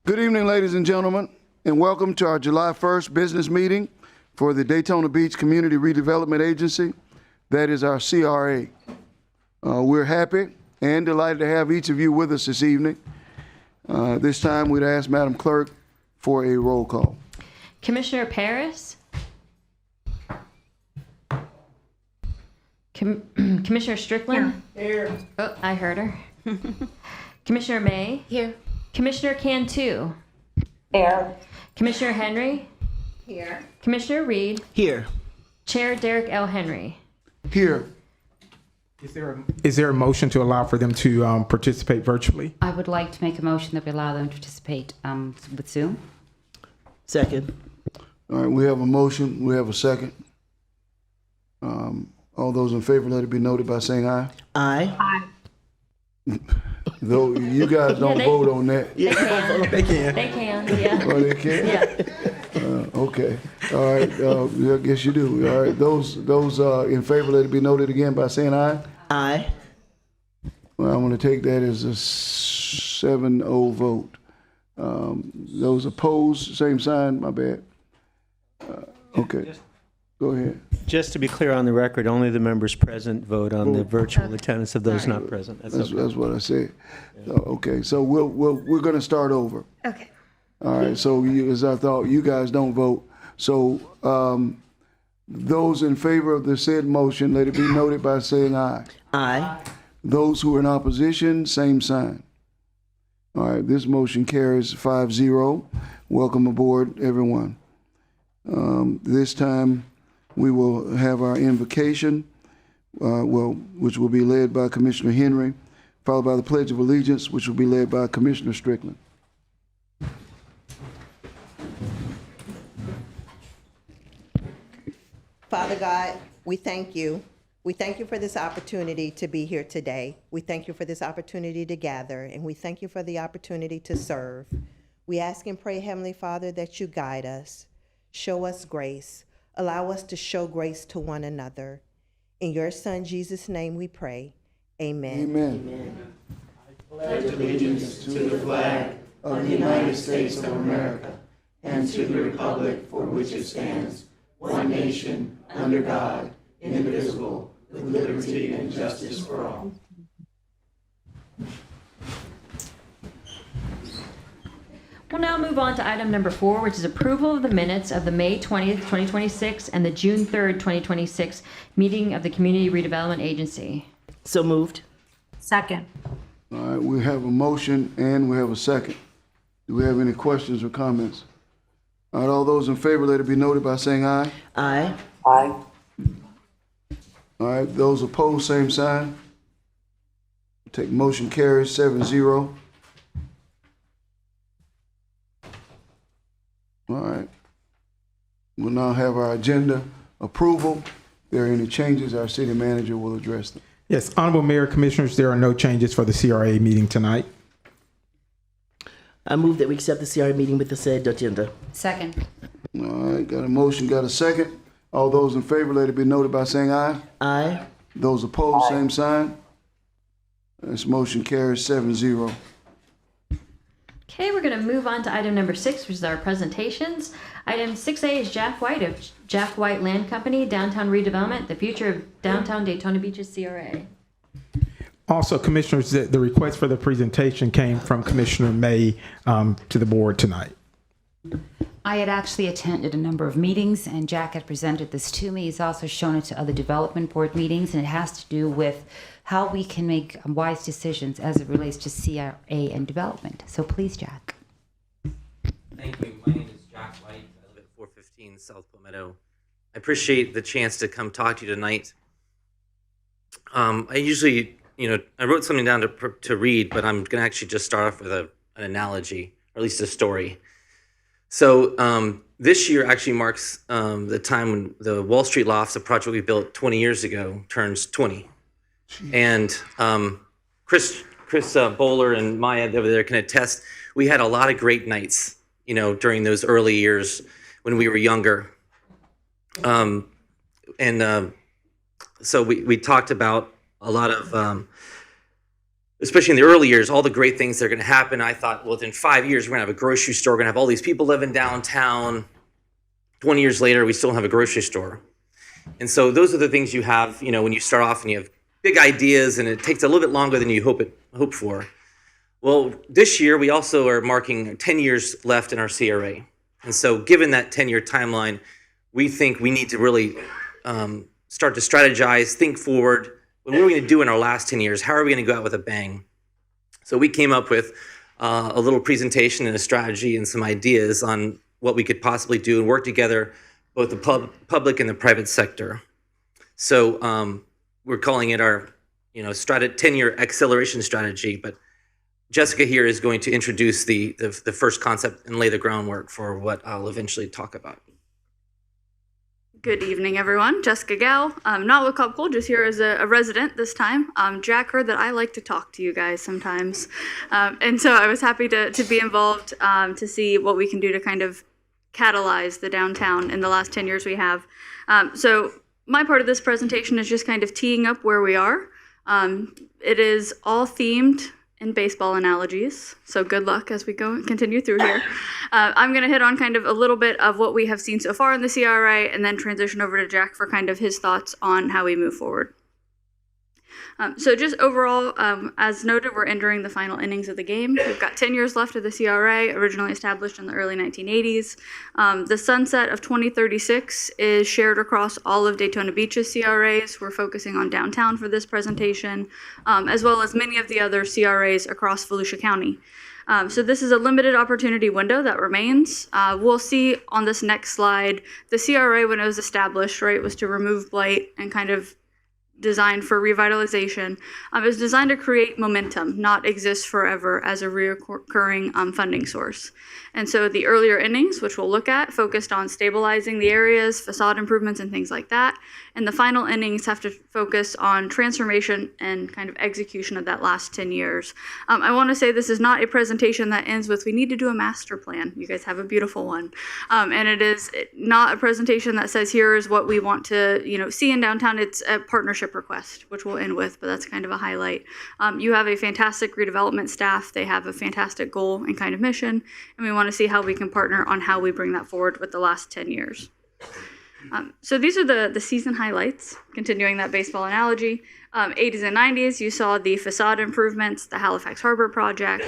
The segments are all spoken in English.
Good evening, ladies and gentlemen, and welcome to our July 1st business meeting for the Daytona Beach Community Redevelopment Agency. That is our CRA. We're happy and delighted to have each of you with us this evening. This time we'd ask Madam Clerk for a roll call. Commissioner Paris? Commissioner Strickland? Here. Oh, I heard her. Commissioner May? Here. Commissioner Cantu? Here. Commissioner Henry? Here. Commissioner Reed? Here. Chair Derek L. Henry? Here. Is there a motion to allow for them to participate virtually? I would like to make a motion that we allow them to participate with Zoom. Second. All right, we have a motion, we have a second. All those in favor, let it be noted by saying aye. Aye. Though you guys don't vote on that. They can. They can. They can, yeah. Oh, they can? Yeah. Okay. All right. I guess you do. All right. Those in favor, let it be noted again by saying aye. Aye. Well, I'm going to take that as a 7-0 vote. Those opposed, same sign. My bad. Okay. Go ahead. Just to be clear on the record, only the members present vote on the virtual attendance of those not present. That's what I said. Okay. So we're going to start over. Okay. All right. So as I thought, you guys don't vote. So those in favor of the said motion, let it be noted by saying aye. Aye. Those who are in opposition, same sign. All right, this motion carries 5-0. Welcome aboard, everyone. This time we will have our invocation, which will be led by Commissioner Henry, followed by the Pledge of Allegiance, which will be led by Commissioner Strickland. Father God, we thank you. We thank you for this opportunity to be here today. We thank you for this opportunity to gather, and we thank you for the opportunity to serve. We ask and pray, Heavenly Father, that you guide us, show us grace, allow us to show grace to one another. In your Son, Jesus' name we pray. Amen. Amen. I pledge allegiance to the flag of the United States of America and to the republic for which it stands, one nation, under God, indivisible, with liberty and justice for all. We'll now move on to item number 4, which is approval of the minutes of the May 20th, 2026 and the June 3rd, 2026 meeting of the Community Redevelopment Agency. So moved. Second. All right, we have a motion and we have a second. Do we have any questions or comments? All right, all those in favor, let it be noted by saying aye. Aye. Aye. All right, those opposed, same sign. Take motion carries 7-0. All right. We'll now have our agenda approval. If there are any changes, our city manager will address them. Yes, Honorable Mayor, Commissioners, there are no changes for the CRA meeting tonight. I move that we accept the CRA meeting with the said agenda. Second. All right, got a motion, got a second. All those in favor, let it be noted by saying aye. Aye. Those opposed, same sign. This motion carries 7-0. Okay, we're going to move on to item number 6, which is our presentations. Item 6A is Jack White of Jack White Land Company, Downtown Redevelopment, the future of downtown Daytona Beach's CRA. Also, Commissioners, the request for the presentation came from Commissioner May to the board tonight. I had actually attended a number of meetings, and Jack had presented this to me. He's also shown it to other development board meetings, and it has to do with how we can make wise decisions as it relates to CRA and development. So please, Jack. Thank you. My name is Jack White. I live at 415 South Palmetto. I appreciate the chance to come talk to you tonight. I usually, I wrote something down to read, but I'm going to actually just start off with an analogy, or at least a story. So this year actually marks the time when the Wall Street Lofts, a project we built 20 years ago, turns 20. And Chris Bowler and Maya over there can attest, we had a lot of great nights, during those early years when we were younger. So we talked about a lot of especially in the early years, all the great things that are going to happen. I thought, well, within 5 years, we're going to have a grocery store. We're going to have all these people living downtown. 20 years later, we still don't have a grocery store. And so those are the things you have, when you start off and you have big ideas and it takes a little bit longer than you hope for. Well, this year, we also are marking 10 years left in our CRA. And so given that 10-year timeline, we think we need to really start to strategize, think forward. What are we going to do in our last 10 years? How are we going to go out with a bang? So we came up with a little presentation and a strategy and some ideas on what we could possibly do and work together, both the public and the private sector. So we're calling it our 10-year acceleration strategy. But Jessica here is going to introduce the first concept and lay the groundwork for what I'll eventually talk about. Good evening, everyone. Jessica Gao. Not with Couple, just here as a resident this time. Jack heard that I like to talk to you guys sometimes. And so I was happy to be involved to see what we can do to kind of catalyze the downtown in the last 10 years we have. So my part of this presentation is just kind of teeing up where we are. It is all themed in baseball analogies, so good luck as we continue through here. I'm going to hit on kind of a little bit of what we have seen so far in the CRA and then transition over to Jack for kind of his thoughts on how we move forward. So just overall, as noted, we're entering the final innings of the game. We've got 10 years left of the CRA, originally established in the early 1980s. The sunset of 2036 is shared across all of Daytona Beach's CRAs. We're focusing on downtown for this presentation, as well as many of the other CRAs across Volusia County. So this is a limited opportunity window that remains. We'll see on this next slide, the CRA, when it was established, right, was to remove blight and kind of designed for revitalization. It was designed to create momentum, not exist forever as a recurring funding source. And so the earlier innings, which we'll look at, focused on stabilizing the areas, facade improvements, and things like that. And the final innings have to focus on transformation and kind of execution of that last 10 years. I want to say this is not a presentation that ends with, we need to do a master plan. You guys have a beautiful one. And it is not a presentation that says, here is what we want to see in downtown. It's a partnership request, which we'll end with, but that's kind of a highlight. You have a fantastic redevelopment staff. They have a fantastic goal and kind of mission, and we want to see how we can partner on how we bring that forward with the last 10 years. So these are the season highlights, continuing that baseball analogy. 80s and 90s, you saw the facade improvements, the Halifax Harbor project.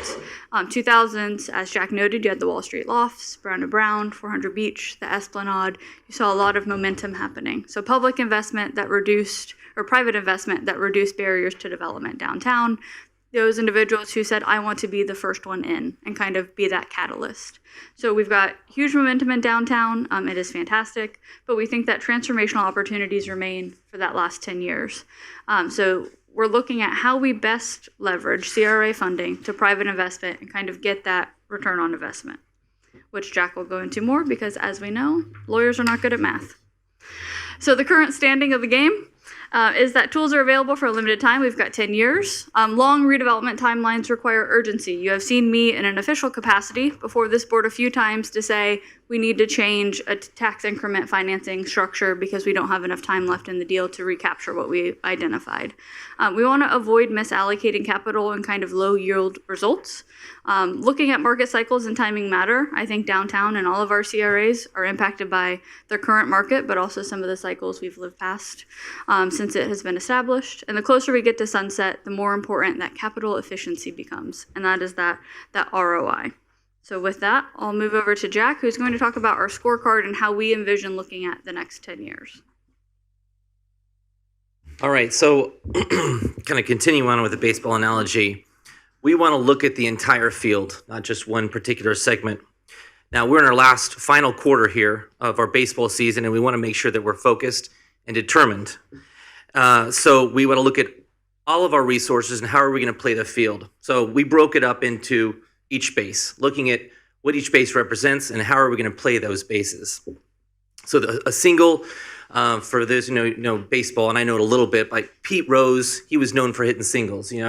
2000s, as Jack noted, you had the Wall Street Lofts, Brown to Brown, 400 Beach, the Esplanade. You saw a lot of momentum happening. So public investment that reduced, or private investment that reduced barriers to development downtown. Those individuals who said, I want to be the first one in and kind of be that catalyst. So we've got huge momentum in downtown. It is fantastic, but we think that transformational opportunities remain for that last 10 years. So we're looking at how we best leverage CRA funding to private investment and kind of get that return on investment, which Jack will go into more because, as we know, lawyers are not good at math. So the current standing of the game is that tools are available for a limited time. We've got 10 years. Long redevelopment timelines require urgency. You have seen me in an official capacity before this board a few times to say we need to change a tax increment financing structure because we don't have enough time left in the deal to recapture what we identified. We want to avoid misallocating capital and kind of low yield results. Looking at market cycles and timing matter. I think downtown and all of our CRAs are impacted by the current market, but also some of the cycles we've lived past since it has been established. And the closer we get to sunset, the more important that capital efficiency becomes, and that is that ROI. So with that, I'll move over to Jack, who's going to talk about our scorecard and how we envision looking at the next 10 years. All right, so kind of continue on with the baseball analogy. We want to look at the entire field, not just one particular segment. Now, we're in our last final quarter here of our baseball season, and we want to make sure that we're focused and determined. So we want to look at all of our resources and how are we going to play the field. So we broke it up into each base, looking at what each base represents and how are we going to play those bases. So a single, for those who know baseball, and I know it a little bit, like Pete Rose, he was known for hitting singles. He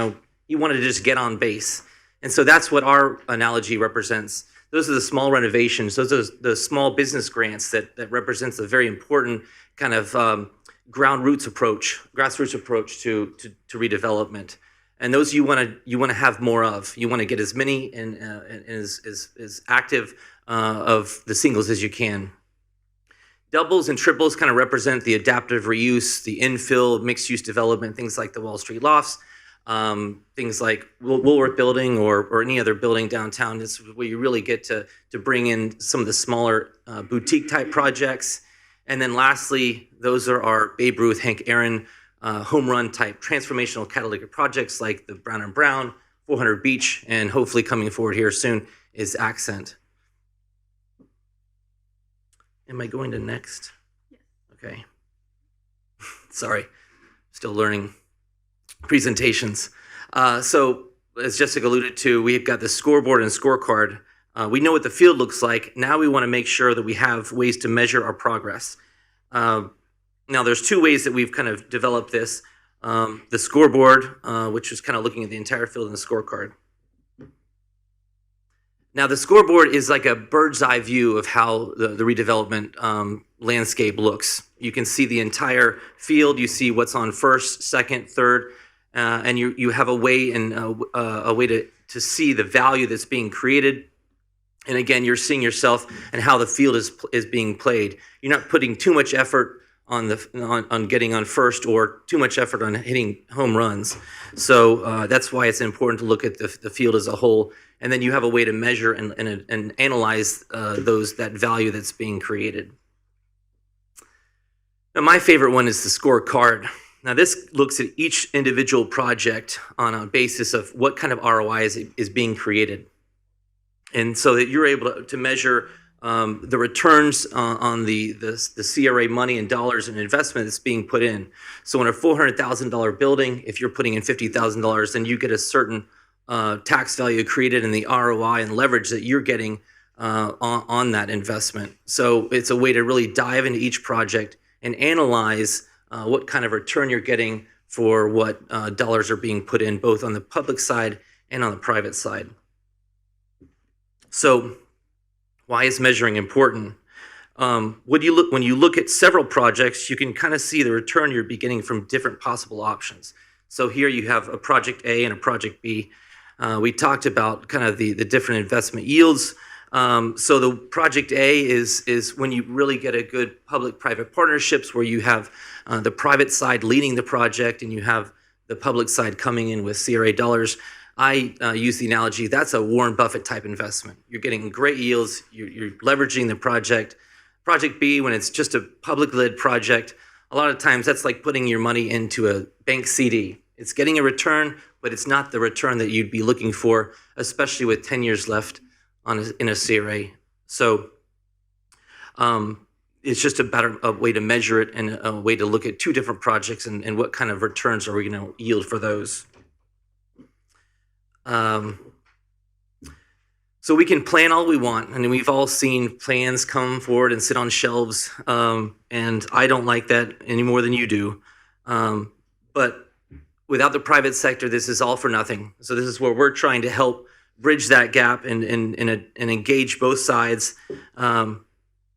wanted to just get on base. And so that's what our analogy represents. Those are the small renovations. Those are the small business grants that represents a very important kind of grassroots approach to redevelopment. And those you want to have more of. You want to get as many and as active of the singles as you can. Doubles and triples kind of represent the adaptive reuse, the infill, mixed-use development, things like the Wall Street Lofts, things like Woolworth Building or any other building downtown. This is where you really get to bring in some of the smaller boutique-type projects. And then lastly, those are our Babe Ruth, Hank Aaron, home run-type transformational catalytic projects like the Brown and Brown, 400 Beach, and hopefully coming forward here soon is Accent. Am I going to next? Okay. Sorry, still learning presentations. So as Jessica alluded to, we've got the scoreboard and scorecard. We know what the field looks like. Now we want to make sure that we have ways to measure our progress. Now there's two ways that we've kind of developed this. The scoreboard, which is kind of looking at the entire field, and the scorecard. Now, the scoreboard is like a bird's eye view of how the redevelopment landscape looks. You can see the entire field. You see what's on first, second, third, and you have a way to see the value that's being created. And again, you're seeing yourself and how the field is being played. You're not putting too much effort on getting on first or too much effort on hitting home runs. So that's why it's important to look at the field as a whole. And then you have a way to measure and analyze that value that's being created. Now, my favorite one is the scorecard. Now, this looks at each individual project on a basis of what kind of ROI is being created. And so that you're able to measure the returns on the CRA money and dollars and investment that's being put in. So in a $400,000 building, if you're putting in $50,000, then you get a certain tax value created in the ROI and leverage that you're getting on that investment. So it's a way to really dive into each project and analyze what kind of return you're getting for what dollars are being put in, both on the public side and on the private side. So why is measuring important? When you look at several projects, you can kind of see the return you're getting from different possible options. So here you have a project A and a project B. We talked about kind of the different investment yields. So the project A is when you really get a good public-private partnerships where you have the private side leading the project and you have the public side coming in with CRA dollars. I use the analogy, that's a Warren Buffett type investment. You're getting great yields, you're leveraging the project. Project B, when it's just a public-led project, a lot of times that's like putting your money into a bank CD. It's getting a return, but it's not the return that you'd be looking for, especially with 10 years left in a CRA. So it's just a way to measure it and a way to look at two different projects and what kind of returns are we going to yield for those. So we can plan all we want, and we've all seen plans come forward and sit on shelves, and I don't like that any more than you do. But without the private sector, this is all for nothing. So this is where we're trying to help bridge that gap and engage both sides.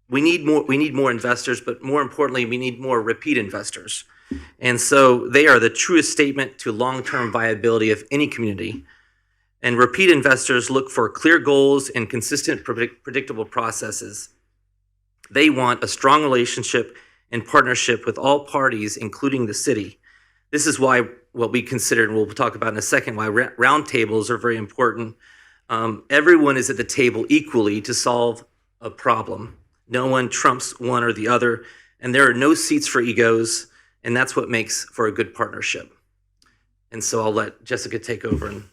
We need more investors, but more importantly, we need more repeat investors. And so they are the truest statement to long-term viability of any community. And repeat investors look for clear goals and consistent, predictable processes. They want a strong relationship and partnership with all parties, including the city. This is why what we consider, and we'll talk about in a second, why roundtables are very important. Everyone is at the table equally to solve a problem. No one trumps one or the other, and there are no seats for egos, and that's what makes for a good partnership. And so I'll let Jessica take over.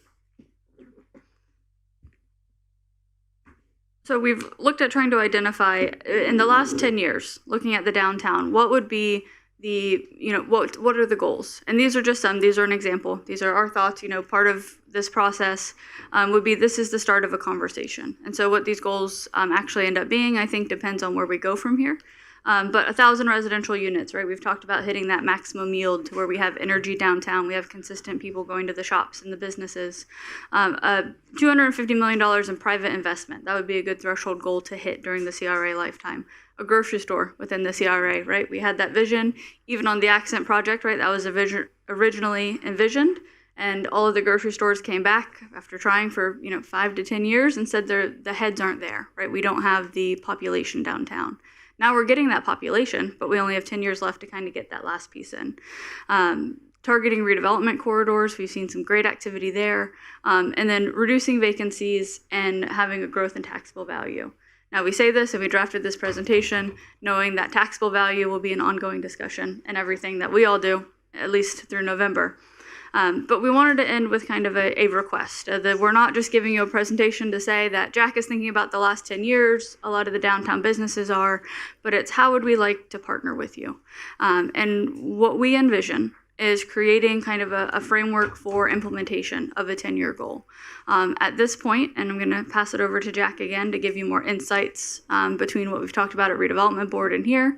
So we've looked at trying to identify, in the last 10 years, looking at the downtown, what would be what are the goals? And these are just some, these are an example. These are our thoughts, part of this process would be this is the start of a conversation. And so what these goals actually end up being, I think, depends on where we go from here. But 1,000 residential units, right? We've talked about hitting that maximum yield to where we have energy downtown. We have consistent people going to the shops and the businesses. $250 million in private investment. That would be a good threshold goal to hit during the CRA lifetime. A grocery store within the CRA, right? We had that vision, even on the Accent project, right? That was originally envisioned. And all of the grocery stores came back after trying for 5 to 10 years and said the heads aren't there, right? We don't have the population downtown. Now we're getting that population, but we only have 10 years left to kind of get that last piece in. Targeting redevelopment corridors, we've seen some great activity there. And then reducing vacancies and having a growth in taxable value. Now we say this and we drafted this presentation knowing that taxable value will be an ongoing discussion in everything that we all do, at least through November. But we wanted to end with kind of a request that we're not just giving you a presentation to say that Jack is thinking about the last 10 years, a lot of the downtown businesses are, but it's how would we like to partner with you? And what we envision is creating kind of a framework for implementation of a 10-year goal. At this point, and I'm going to pass it over to Jack again to give you more insights between what we've talked about at Redevelopment Board and here,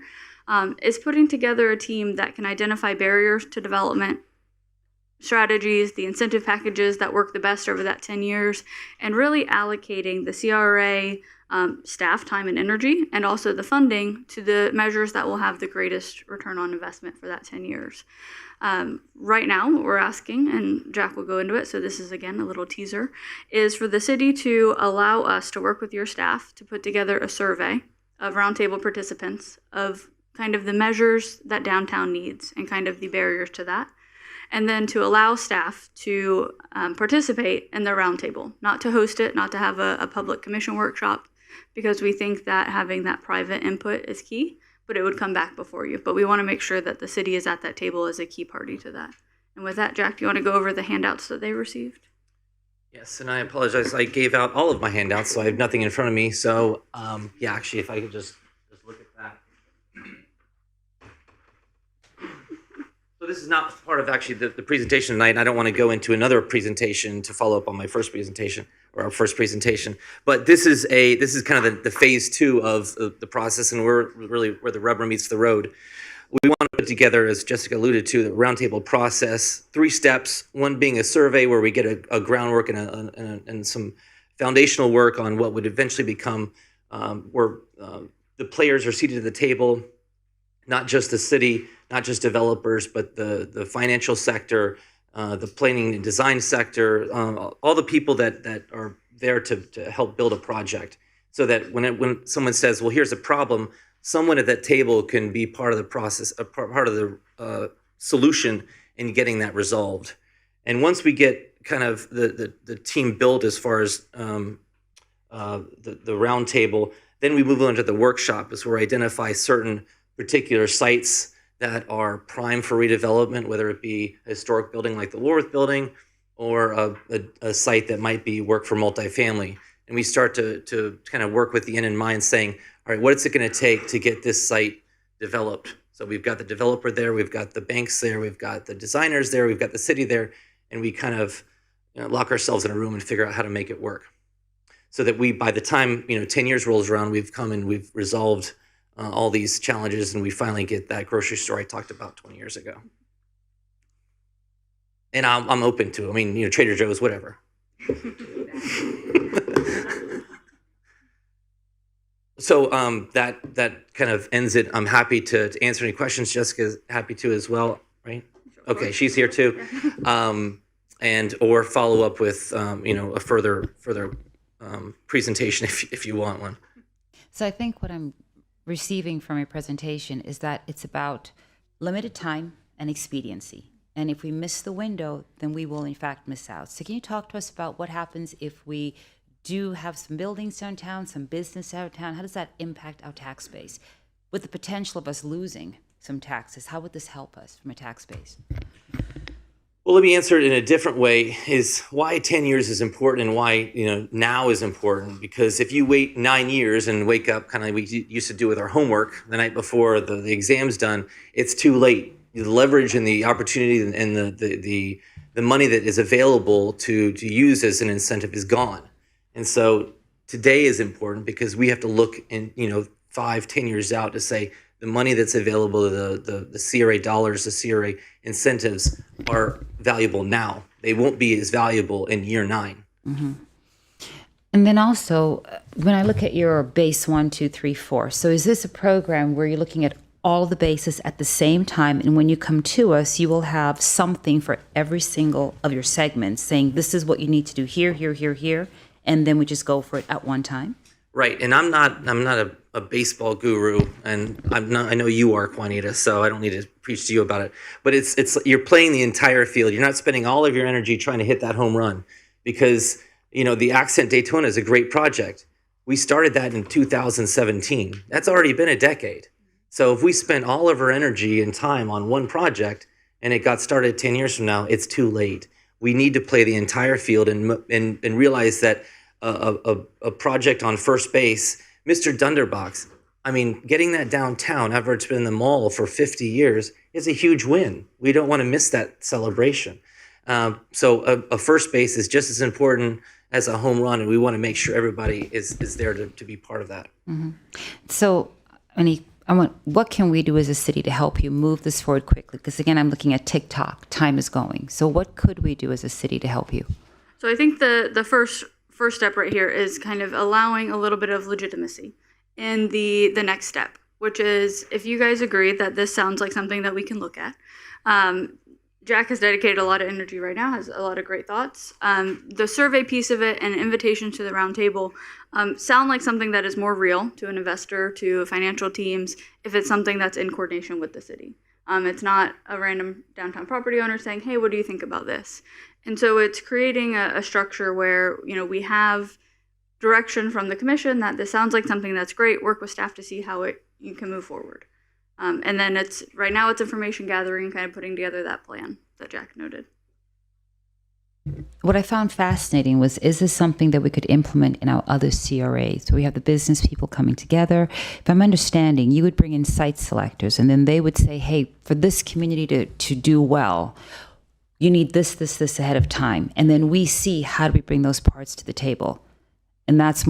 is putting together a team that can identify barriers to development, strategies, the incentive packages that work the best over that 10 years, and really allocating the CRA staff time and energy, and also the funding to the measures that will have the greatest return on investment for that 10 years. Right now, what we're asking, and Jack will go into it, so this is again a little teaser, is for the city to allow us to work with your staff to put together a survey of roundtable participants of kind of the measures that downtown needs and kind of the barriers to that. And then to allow staff to participate in the roundtable, not to host it, not to have a public commission workshop, because we think that having that private input is key, but it would come back before you. But we want to make sure that the city is at that table as a key party to that. And with that, Jack, do you want to go over the handouts that they received? Yes, and I apologize. I gave out all of my handouts, so I have nothing in front of me. So, yeah, actually, if I could just look at that. So this is not part of actually the presentation tonight. I don't want to go into another presentation to follow up on my first presentation or our first presentation. But this is kind of the phase 2 of the process, and we're really where the rubber meets the road. We want to put together, as Jessica alluded to, the roundtable process, 3 steps. One being a survey where we get a groundwork and some foundational work on what would eventually become where the players are seated at the table, not just the city, not just developers, but the financial sector, the planning and design sector, all the people that are there to help build a project. So that when someone says, well, here's a problem, someone at that table can be part of the process, part of the solution in getting that resolved. And once we get kind of the team built as far as the round table, then we move on to the workshop, is where we identify certain particular sites that are prime for redevelopment, whether it be a historic building like the Woolworth Building or a site that might be work for multifamily. And we start to kind of work with the end in mind, saying, all right, what is it going to take to get this site developed? So we've got the developer there, we've got the banks there, we've got the designers there, we've got the city there, and we kind of lock ourselves in a room and figure out how to make it work. So that we, by the time 10 years rolls around, we've come and we've resolved all these challenges, and we finally get that grocery store I talked about 20 years ago. And I'm open to it. I mean, Trader Joe's, whatever. So that kind of ends it. I'm happy to answer any questions. Jessica's happy to as well, right? Okay, she's here too. And or follow up with a further presentation if you want one. So I think what I'm receiving from your presentation is that it's about limited time and expediency. And if we miss the window, then we will in fact miss out. So can you talk to us about what happens if we do have some buildings downtown, some business downtown? How does that impact our tax base? With the potential of us losing some taxes, how would this help us from a tax base? Well, let me answer it in a different way, is why 10 years is important and why now is important. Because if you wait 9 years and wake up kind of like we used to do with our homework the night before the exam's done, it's too late. The leverage and the opportunity and the money that is available to use as an incentive is gone. And so today is important because we have to look in 5-10 years out to say the money that's available, the CRA dollars, the CRA incentives are valuable now. They won't be as valuable in year 9. Mm-hmm. And then also, when I look at your base 1, 2, 3, 4, so is this a program where you're looking at all the bases at the same time. And when you come to us, you will have something for every single of your segments saying, this is what you need to do here, here, here, here. And then we just go for it at one time. Right, and I'm not a baseball guru, and I know you are, Juanita, so I don't need to preach to you about it. But it's you're playing the entire field. You're not spending all of your energy trying to hit that home run, because the Accent Daytona is a great project. We started that in 2017. That's already been a decade. So if we spent all of our energy and time on one project and it got started 10 years from now, it's too late. We need to play the entire field and realize that a project on first base, Mr. Dunderbox, I mean, getting that downtown after it's been in the mall for 50 years is a huge win. We don't want to miss that celebration. So a first base is just as important as a home run, and we want to make sure everybody is there to be part of that. Mm-hmm. So, what can we do as a city to help you move this forward quickly? Because again, I'm looking at TikTok. Time is going. So what could we do as a city to help you? So I think the first step right here is kind of allowing a little bit of legitimacy in the next step, which is if you guys agree that this sounds like something that we can look at. Jack has dedicated a lot of energy right now, has a lot of great thoughts. The survey piece of it and invitation to the round table sound like something that is more real to an investor, to financial teams, if it's something that's in coordination with the city. It's not a random downtown property owner saying, hey, what do you think about this? And so it's creating a structure where, we have direction from the commission that this sounds like something that's great, work with staff to see how you can move forward. And then right now it's information gathering and kind of putting together that plan that Jack noted. What I found fascinating was, is this something that we could implement in our other CRAs? So we have the business people coming together. If I'm understanding, you would bring in site selectors, and then they would say, hey, for this community to do well, you need this ahead of time. And then we see how do we bring those parts to the table. And that's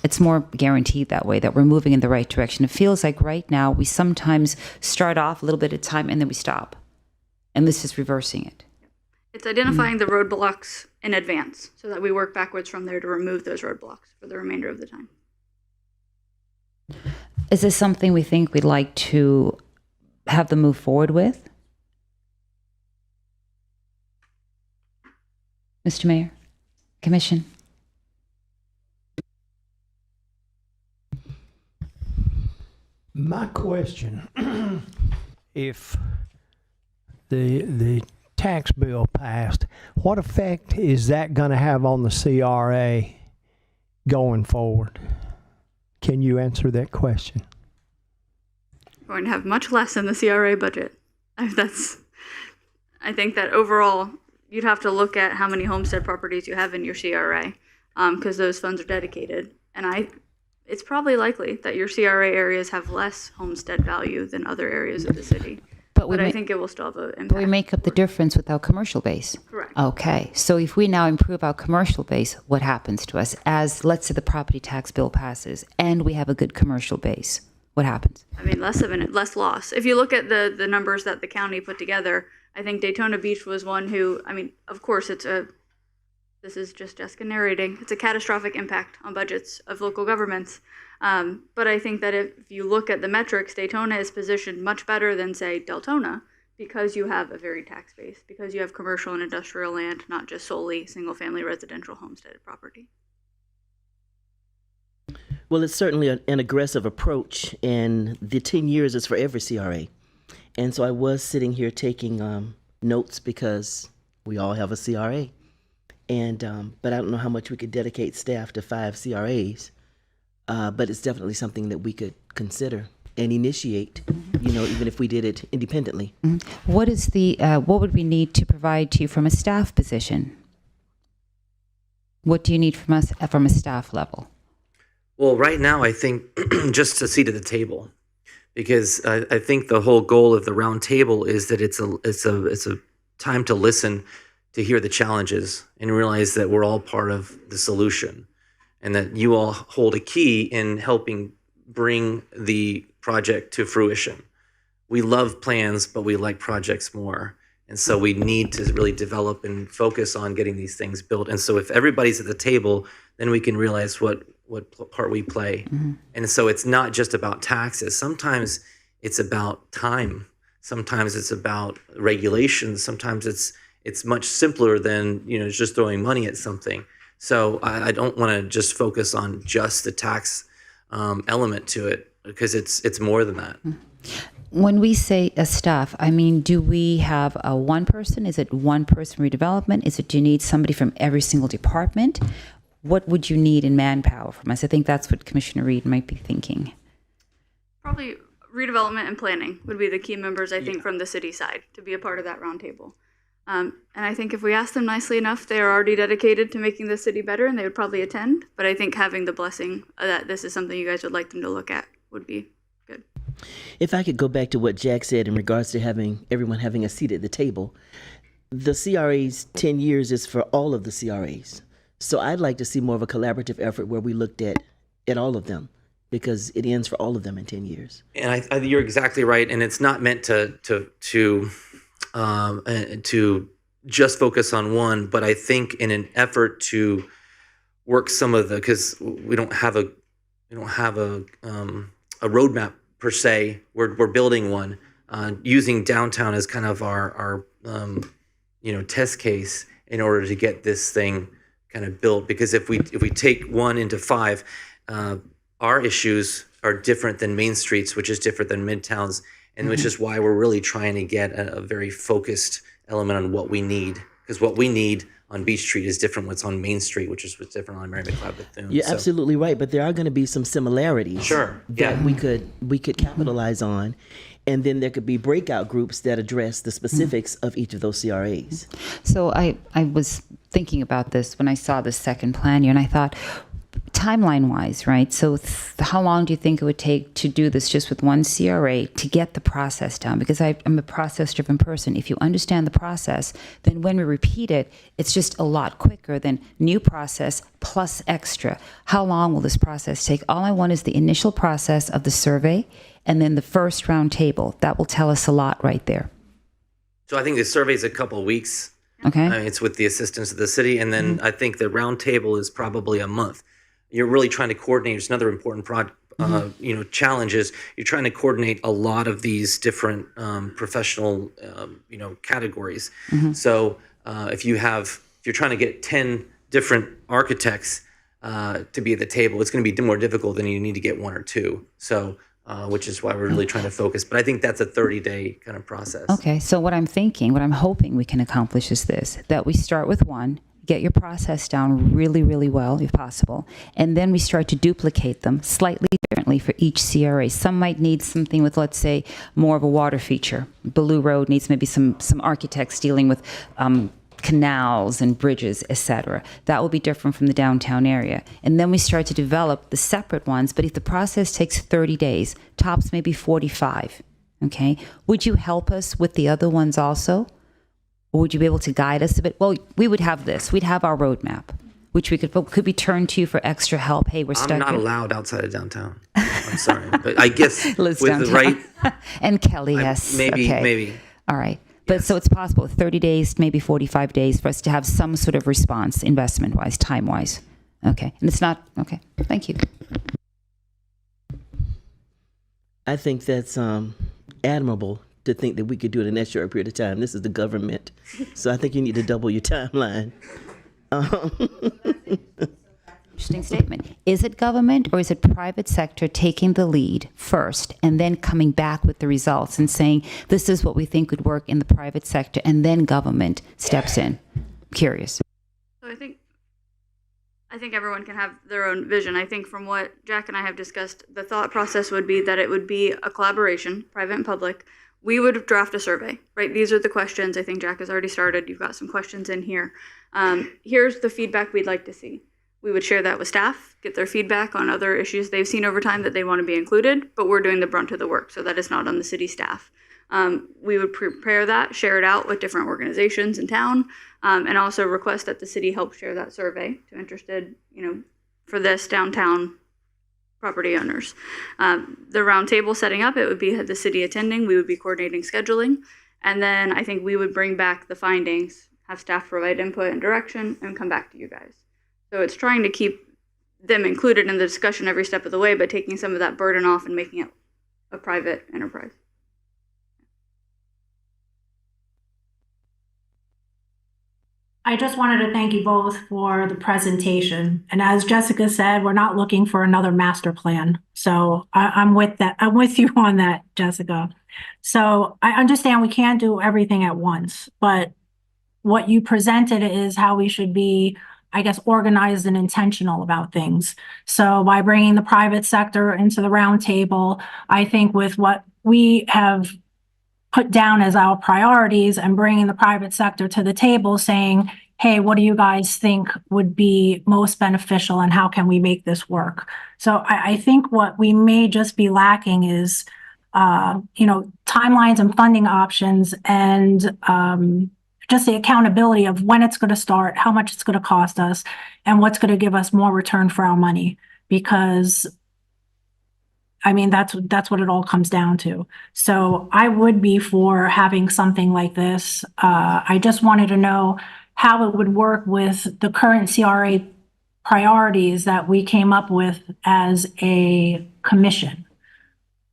it's more guaranteed that way, that we're moving in the right direction. It feels like right now we sometimes start off a little bit at a time and then we stop. And this is reversing it. It's identifying the roadblocks in advance so that we work backwards from there to remove those roadblocks for the remainder of the time. Is this something we think we'd like to have them move forward with? Mr. Mayor, Commission. My question, if the tax bill passed, what effect is that going to have on the CRA going forward? Can you answer that question? We're going to have much less in the CRA budget. I think that overall, you'd have to look at how many homestead properties you have in your CRA, because those funds are dedicated. And it's probably likely that your CRA areas have less homestead value than other areas of the city. But I think it will still have an impact. But we make up the difference with our commercial base. Correct. Okay. So if we now improve our commercial base, what happens to us? As, let's say, the property tax bill passes and we have a good commercial base, what happens? I mean, less loss. If you look at the numbers that the county put together, I think Daytona Beach was one who, I mean, of course, this is just Jessica narrating, it's a catastrophic impact on budgets of local governments. But I think that if you look at the metrics, Daytona is positioned much better than, say, Deltona, because you have a varied tax base, because you have commercial and industrial land, not just solely single-family residential homesteaded property. Well, it's certainly an aggressive approach, and the 10 years is for every CRA. And so I was sitting here taking notes because we all have a CRA. And but I don't know how much we could dedicate staff to 5 CRAs. But it's definitely something that we could consider and initiate, even if we did it independently. Mm-hmm. What would we need to provide to you from a staff position? What do you need from us from a staff level? Well, right now, I think just a seat at the table, because I think the whole goal of the round table is that it's a time to listen, to hear the challenges, and realize that we're all part of the solution, and that you all hold a key in helping bring the project to fruition. We love plans, but we like projects more. And so we need to really develop and focus on getting these things built. And so if everybody's at the table, then we can realize what part we play. Mm-hmm. And so it's not just about taxes. Sometimes it's about time. Sometimes it's about regulations. Sometimes it's much simpler than, just throwing money at something. So I don't want to just focus on just the tax element to it, because it's more than that. When we say a staff, I mean, do we have a one person? Is it one person redevelopment? Do you need somebody from every single department? What would you need in manpower from us? I think that's what Commissioner Reed might be thinking. Probably redevelopment and planning would be the key members, I think, from the city side to be a part of that roundtable. And I think if we ask them nicely enough, they are already dedicated to making the city better, and they would probably attend. But I think having the blessing that this is something you guys would like them to look at would be good. If I could go back to what Jack said in regards to having everyone having a seat at the table, the CRA's 10 years is for all of the CRAs. So I'd like to see more of a collaborative effort where we looked at all of them, because it ends for all of them in 10 years. And you're exactly right. And it's not meant to just focus on one, but I think in an effort to work some of because we don't have a roadmap per se. We're building one, using downtown as kind of our test case in order to get this thing kind of built. Because if we take 1 into 5, our issues are different than Main Street's, which is different than Midtown's, and which is why we're really trying to get a very focused element on what we need. Because what we need on Beach Street is different what's on Main Street, which is what's different on Mary McLeod Bethune. You're absolutely right, but there are going to be some similarities that we could capitalize on, and then there could be breakout groups that address the specifics of each of those CRAs. So I was thinking about this when I saw the second plan here, and I thought, timeline-wise, right? So how long do you think it would take to do this just with one CRA to get the process down? Because I'm a process-driven person. If you understand the process, then when we repeat it, it's just a lot quicker than new process plus extra. How long will this process take? All I want is the initial process of the survey and then the first round table. That will tell us a lot right there. So I think the survey is a couple of weeks. Okay. It's with the assistance of the city. And then I think the round table is probably a month. You're really trying to coordinate. It's another important challenge is you're trying to coordinate a lot of these different professional, categories. So if you're trying to get 10 different architects to be at the table, it's going to be more difficult than you need to get 1 or 2. So, which is why we're really trying to focus. But I think that's a 30-day kind of process. Okay. So what I'm hoping we can accomplish is this, that we start with 1, get your process down really, really well, if possible. And then we start to duplicate them slightly differently for each CRA. Some might need something with, let's say, more of a water feature. Belleau Road needs maybe some architects dealing with canals and bridges, etc. That will be different from the downtown area. And then we start to develop the separate ones. But if the process takes 30 days, tops maybe 45, okay? Would you help us with the other ones also? Or would you be able to guide us a bit? Well, we would have this. We'd have our roadmap, which we could we turn to you for extra help? Hey, we're stuck. I'm not allowed outside of downtown. I'm sorry, but I guess Liz with downtown. the right and Kelly, yes, maybe. All right, but so it's possible 30 days, maybe 45 days for us to have some sort of response, investment-wise, time-wise. Okay, and it's not okay. Thank you. I think that's admirable to think that we could do it in that short period of time. This is the government, so I think you need to double your timeline. Interesting statement. Is it government or is it private sector taking the lead first and then coming back with the results and saying, this is what we think would work in the private sector, and then government steps in? Curious. So I think everyone can have their own vision. I think from what Jack and I have discussed, the thought process would be that it would be a collaboration, private and public. We would draft a survey, right? These are the questions. I think Jack has already started. You've got some questions in here. Here's the feedback we'd like to see. We would share that with staff, get their feedback on other issues they've seen over time that they want to be included, but we're doing the brunt of the work, so that is not on the city staff. We would prepare that, share it out with different organizations in town, and also request that the city help share that survey to interested, for this downtown property owners. The roundtable setting up, it would be the city attending, we would be coordinating scheduling, and then I think we would bring back the findings, have staff provide input and direction, and come back to you guys. So it's trying to keep them included in the discussion every step of the way, but taking some of that burden off and making it a private enterprise. I just wanted to thank you both for the presentation. And as Jessica said, we're not looking for another master plan. So I'm with that. I'm with you on that, Jessica. So I understand we can't do everything at once, but what you presented is how we should be, I guess, organized and intentional about things. So by bringing the private sector into the round table, I think with what we have put down as our priorities and bringing the private sector to the table saying, hey, what do you guys think would be most beneficial and how can we make this work? So I think what we may just be lacking is, timelines and funding options and just the accountability of when it's going to start, how much it's going to cost us, and what's going to give us more return for our money. Because I mean, that's what it all comes down to. So I would be for having something like this. I just wanted to know how it would work with the current CRA priorities that we came up with as a commission.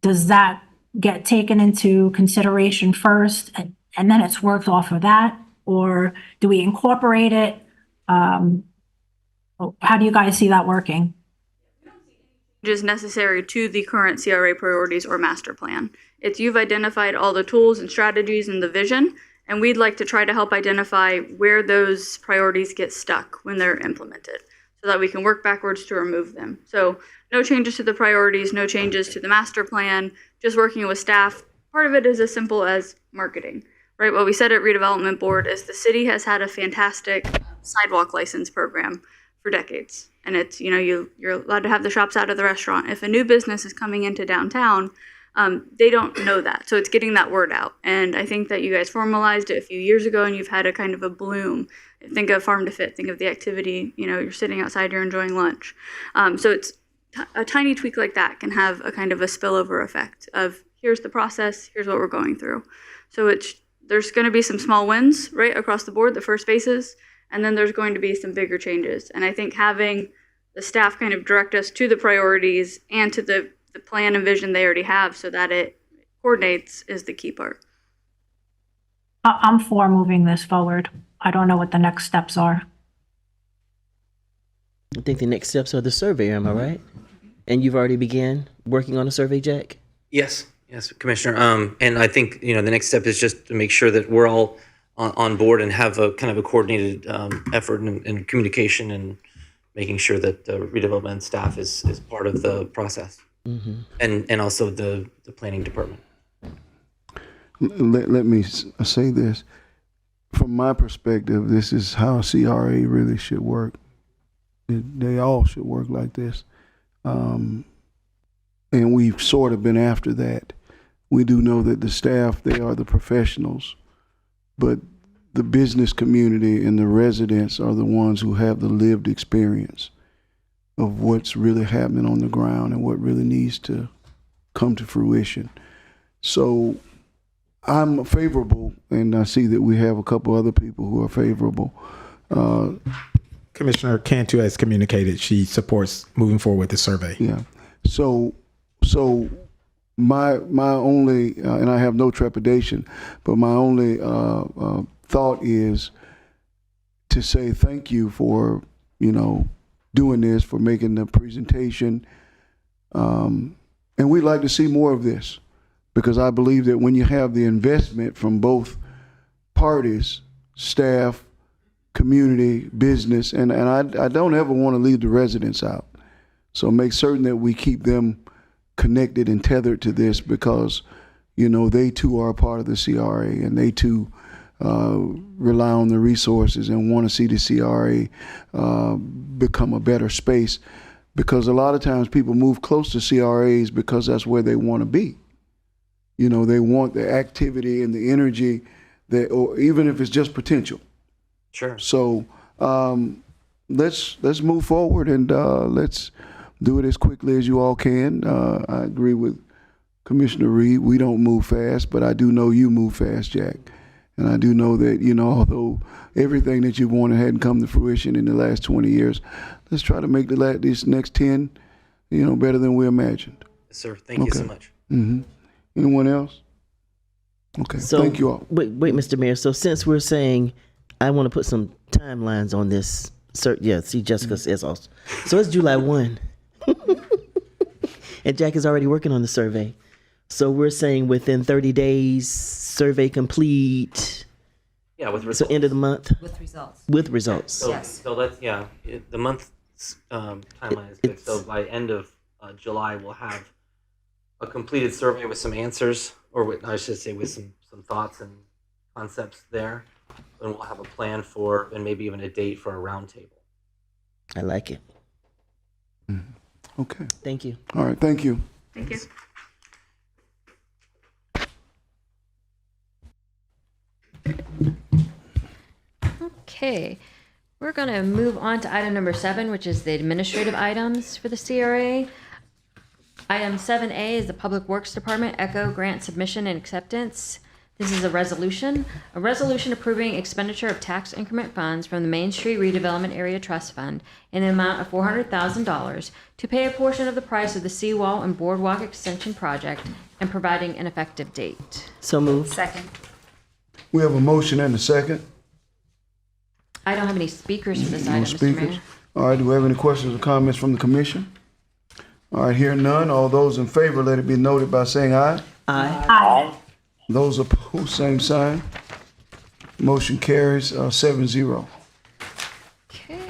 Does that get taken into consideration first and then it's worked off of that? Or do we incorporate it? How do you guys see that working? Is necessary to the current CRA priorities or master plan. It's you've identified all the tools and strategies and the vision, and we'd like to try to help identify where those priorities get stuck when they're implemented so that we can work backwards to remove them. So no changes to the priorities, no changes to the master plan, just working with staff. Part of it is as simple as marketing, right? What we said at Redevelopment Board is the city has had a fantastic sidewalk license program for decades. And it's, you're allowed to have the shops out of the restaurant. If a new business is coming into downtown, they don't know that. So it's getting that word out. And I think that you guys formalized it a few years ago and you've had a kind of a bloom. Think of Farm to Fit, think of the activity, you're sitting outside, you're enjoying lunch. So it's a tiny tweak like that can have a kind of a spillover effect of here's the process, here's what we're going through. So there's going to be some small wins, right, across the board, the first phases. And then there's going to be some bigger changes. And I think having the staff kind of direct us to the priorities and to the plan and vision they already have so that it coordinates is the key part. I'm for moving this forward. I don't know what the next steps are. I think the next steps are the survey, am I right? And you've already began working on a survey, Jack? Yes, Commissioner. And I think, the next step is just to make sure that we're all on board and have a kind of a coordinated effort and communication and making sure that the redevelopment staff is part of the process. Mm-hmm. And also the planning department. Let me say this. From my perspective, this is how CRA really should work. They all should work like this. And we've sort of been after that. We do know that the staff, they are the professionals, but the business community and the residents are the ones who have the lived experience of what's really happening on the ground and what really needs to come to fruition. So I'm favorable, and I see that we have a couple other people who are favorable. Commissioner Cantu has communicated she supports moving forward with the survey. Yeah. So my only, and I have no trepidation, but my only thought is to say thank you for, doing this, for making the presentation. And we'd like to see more of this, because I believe that when you have the investment from both parties, staff, community, business, and I don't ever want to leave the residents out. So make certain that we keep them connected and tethered to this, because, they too are a part of the CRA, and they too rely on the resources and want to see the CRA become a better space, because a lot of times people move close to CRAs because that's where they want to be. They want the activity and the energy that, or even if it's just potential. Sure. So let's move forward and let's do it as quickly as you all can. I agree with Commissioner Reed. We don't move fast, but I do know you move fast, Jack. And I do know that, although everything that you wanted hadn't come to fruition in the last 20 years, let's try to make these next 10, better than we imagined. Yes, sir. Thank you so much. Anyone else? Okay, So, thank you all. Wait, Mr. Mayor. So since we're saying, I want to put some timelines on this. Yeah, see, Jessica says also. So it's July 1. And Jack is already working on the survey. So we're saying within 30 days, survey complete. Yeah, with So results. end of the month With results. with results. So, Yes. so that's, the month timeline is good. So by end of July, we'll have a completed survey with some answers, or I should say with some thoughts and concepts there. And we'll have a plan for, and maybe even a date for a roundtable. I like it. Okay, Thank you. all right, thank you. Thank you. Okay, we're going to move on to item number 7, which is the administrative items for the CRA. Item 7A is the Public Works Department ECHO grant submission and acceptance. This is a resolution approving expenditure of tax increment funds from the Main Street Redevelopment Area Trust Fund in the amount of $400,000 to pay a portion of the price of the seawall and boardwalk extension project and providing an effective date. So moved. Second. We have a motion and a second. I don't have any speakers for this No item, Mr. speakers. Mayor. All right, do we have any questions or comments from the commission? All right, hearing none. All those in favor, let it be noted by saying aye. Aye. Aye. Those opposed, same sign. Motion carries 7-0. Okay,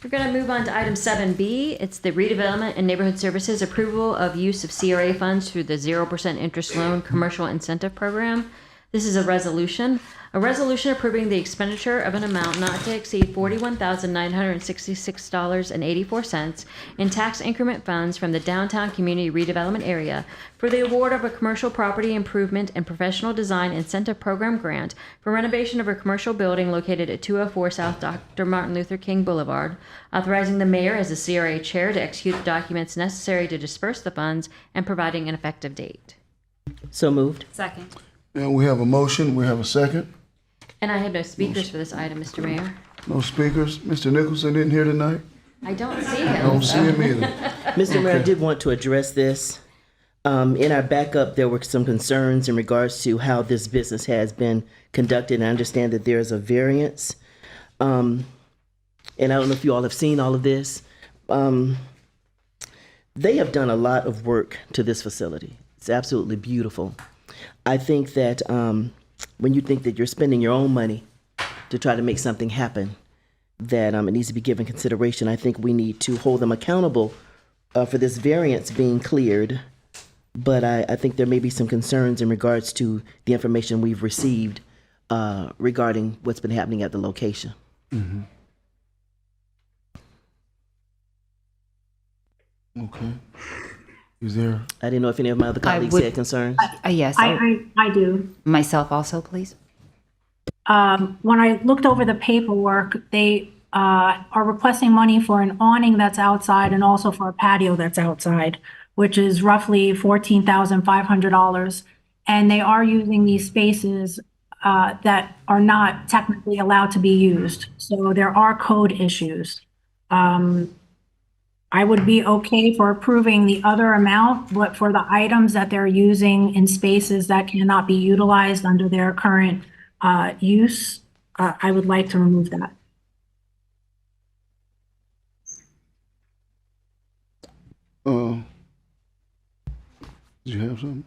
we're going to move on to item 7B. It's the Redevelopment and Neighborhood Services approval of use of CRA funds through the 0% interest loan commercial incentive program. This is a resolution approving the expenditure of an amount not to exceed $41,966.84 in tax increment funds from the Downtown Community Redevelopment Area for the award of a commercial property improvement and professional design incentive program grant for renovation of a commercial building located at 204 South Dr. Martin Luther King Boulevard, authorizing the mayor as the CRA chair to execute the documents necessary to disperse the funds and providing an effective date. So moved. Second. Now we have a motion, we have a second. And I have no speakers for this item, Mr. Mayor. No speakers. Mr. Nicholson isn't here tonight? I don't see him. I don't see him either. Mr. Mayor, I did want to address this. In our backup, there were some concerns in regards to how this business has been conducted. I understand that there is a variance. And I don't know if you all have seen all of this. They have done a lot of work to this facility. It's absolutely beautiful. I think that when you think that you're spending your own money to try to make something happen, that it needs to be given consideration. I think we need to hold them accountable for this variance being cleared. But I think there may be some concerns in regards to the information we've received regarding what's been happening at the location. Mm-hmm. Okay. Is there? I didn't know if any of my other colleagues would- had concerns. Yes. I do. Myself also, please. When I looked over the paperwork, they are requesting money for an awning that's outside and also for a patio that's outside, which is roughly $14,500. And they are using these spaces that are not technically allowed to be used. So there are code issues. I would be okay for approving the other amount, but for the items that they're using in spaces that cannot be utilized under their current use, I would like to remove that. Did you have something?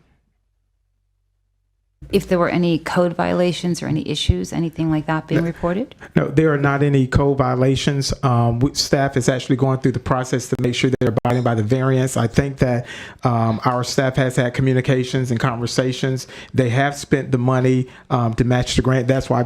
If there were any code violations or any issues, anything like that being reported? No, there are not any code violations. Staff is actually going through the process to make sure they're abiding by the variance. I think that our staff has had communications and conversations. They have spent the money to match the grant. That's why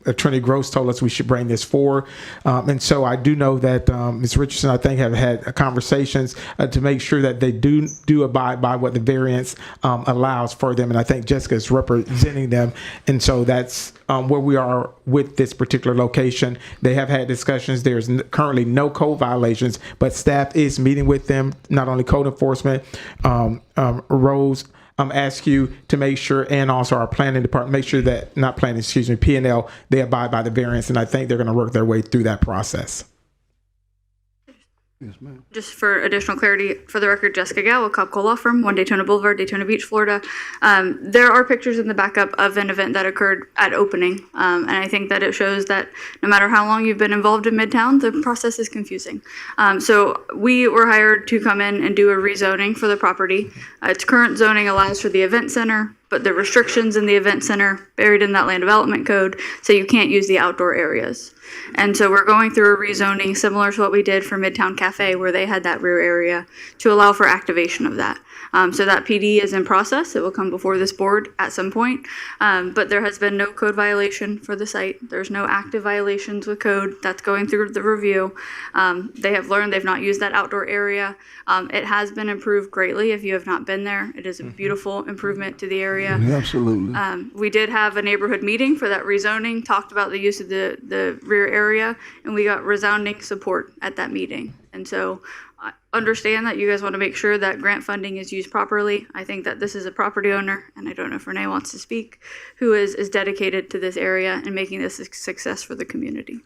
Attorney Gross told us we should bring this forward. And so I do know that Ms. Richardson, I think, have had conversations to make sure that they do abide by what the variance allows for them. And I think Jessica is representing them, and so that's where we are with this particular location. They have had discussions. There's currently no code violations, but staff is meeting with them, not only code enforcement. Rose ask you to make sure, and also our planning department, make sure that, not planning, excuse me, P&L, they abide by the variance, and I think they're going to work their way through that process. Yes, ma'am. Just for additional clarity, for the record, Jessica Gao, with Cobb Cole Law Firm, 1 Daytona Boulevard, Daytona Beach, Florida. There are pictures in the backup of an event that occurred at opening, and I think that it shows that no matter how long you've been involved in Midtown, the process is confusing. So we were hired to come in and do a rezoning for the property. Its current zoning allows for the event center, but the restrictions in the event center buried in that land development code, so you can't use the outdoor areas. And so we're going through a rezoning similar to what we did for Midtown Cafe, where they had that rear area, to allow for activation of that. So that PD is in process. It will come before this board at some point. But there has been no code violation for the site. There's no active violations with code. That's going through the review. They have learned they've not used that outdoor area. It has been improved greatly. If you have not been there, it is a beautiful improvement to the area. Absolutely. We did have a neighborhood meeting for that rezoning, talked about the use of the rear area, and we got resounding support at that meeting. And so I understand that you guys want to make sure that grant funding is used properly. I think that this is a property owner, and I don't know if Renee wants to speak, who is dedicated to this area and making this a success for the community.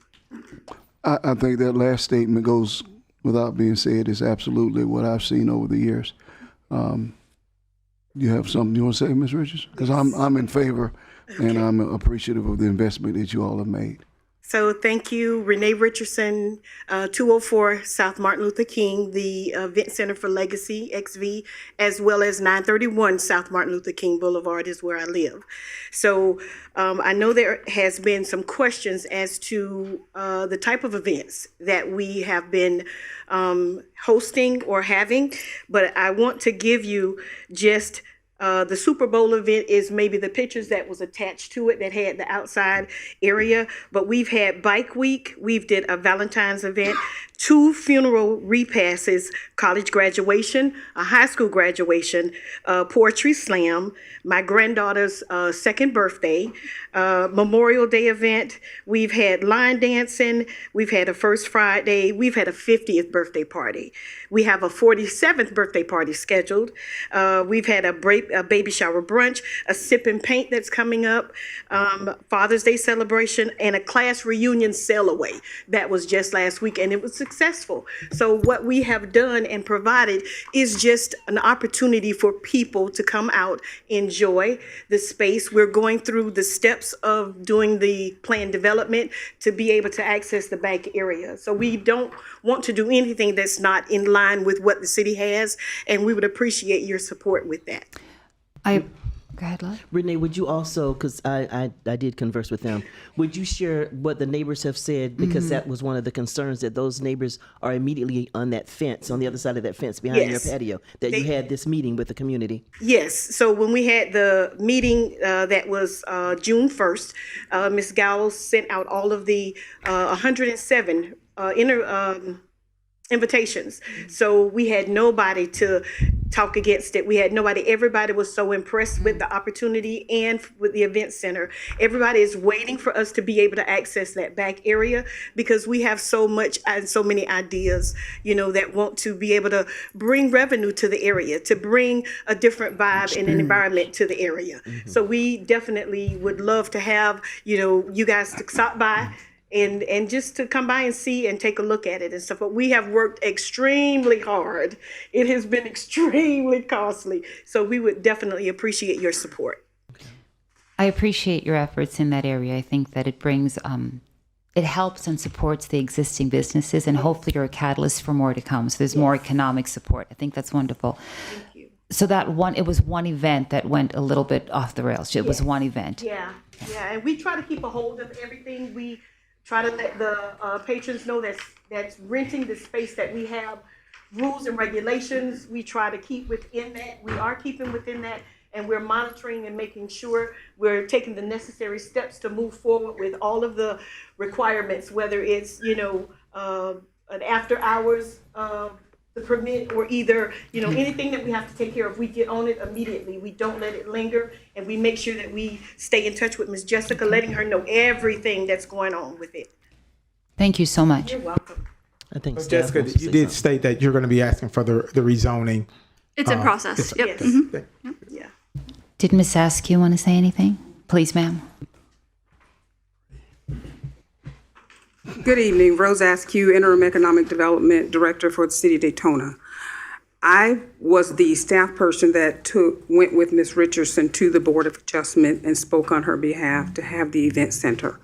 I think that last statement goes without being said. Is absolutely what I've seen over the years. You have something you want to say, Ms. Richards? Because I'm in favor, and I'm appreciative of the investment that you all have made. So thank you, Renee Richardson, 204 South Martin Luther King, the Event Center for Legacy, XV, as well as 931 South Martin Luther King Boulevard is where I live. So I know there has been some questions as to the type of events that we have been hosting or having, but I want to give you just the Super Bowl event is maybe the pictures that was attached to it that had the outside area, but we've had Bike Week, we've did a Valentine's event, 2 funeral repasses, college graduation, a high school graduation, poetry slam, my granddaughter's second birthday, Memorial Day event. We've had line dancing. We've had a First Friday. We've had a 50th birthday party. We have a 47th birthday party scheduled. We've had a baby shower brunch, a sip and paint that's coming up, Father's Day celebration, and a class reunion sail away that was just last week, and it was successful. So what we have done and provided is just an opportunity for people to come out, enjoy the space. We're going through the steps of doing the plan development to be able to access the back area. So we don't want to do anything that's not in line with what the city has, and we would appreciate your support with that. Go ahead, Lord. Renee, would you also, because I did converse with them, would you share what the neighbors have said? Because that was one of the concerns, that those neighbors are immediately on that fence, on the other side of that fence behind your patio, that you had this meeting with the community. Yes. So when we had the meeting that was June 1st, Ms. Gowell sent out all of the 107 invitations. So we had nobody to talk against it. We had nobody. Everybody was so impressed with the opportunity and with the event center. Everybody is waiting for us to be able to access that back area, because we have so much and so many ideas, that want to be able to bring revenue to the area, to bring a different vibe and an environment to the area. So we definitely would love to have, you guys to stop by and just to come by and see and take a look at it and stuff. But we have worked extremely hard. It has been extremely costly. So we would definitely appreciate your support. I appreciate your efforts in that area. I think that it brings, it helps and supports the existing businesses, and hopefully you're a catalyst for more to come. So there's more economic support. I think that's wonderful. Thank you. So it was one event that went a little bit off the rails. It was one event. Yeah. And we try to keep a hold of everything. We try to let the patrons know that's renting the space that we have rules and regulations. We try to keep within that. We are keeping within that, and we're monitoring and making sure we're taking the necessary steps to move forward with all of the requirements, whether it's, an after hours, the permit, or either, anything that we have to take care of. We get on it immediately. We don't let it linger, and we make sure that we stay in touch with Ms. Jessica, letting her know everything that's going on with it. Thank you so much. You're welcome. I think Jessica, you did state that you're going to be asking for the rezoning. It's in process. Yep. Yes. Yeah. Did Ms. Askew want to say anything? Please, ma'am. Good evening, Rose Askew, Interim Economic Development Director for the City of Daytona. I was the staff person that went with Ms. Richardson to the Board of Adjustment and spoke on her behalf to have the event center.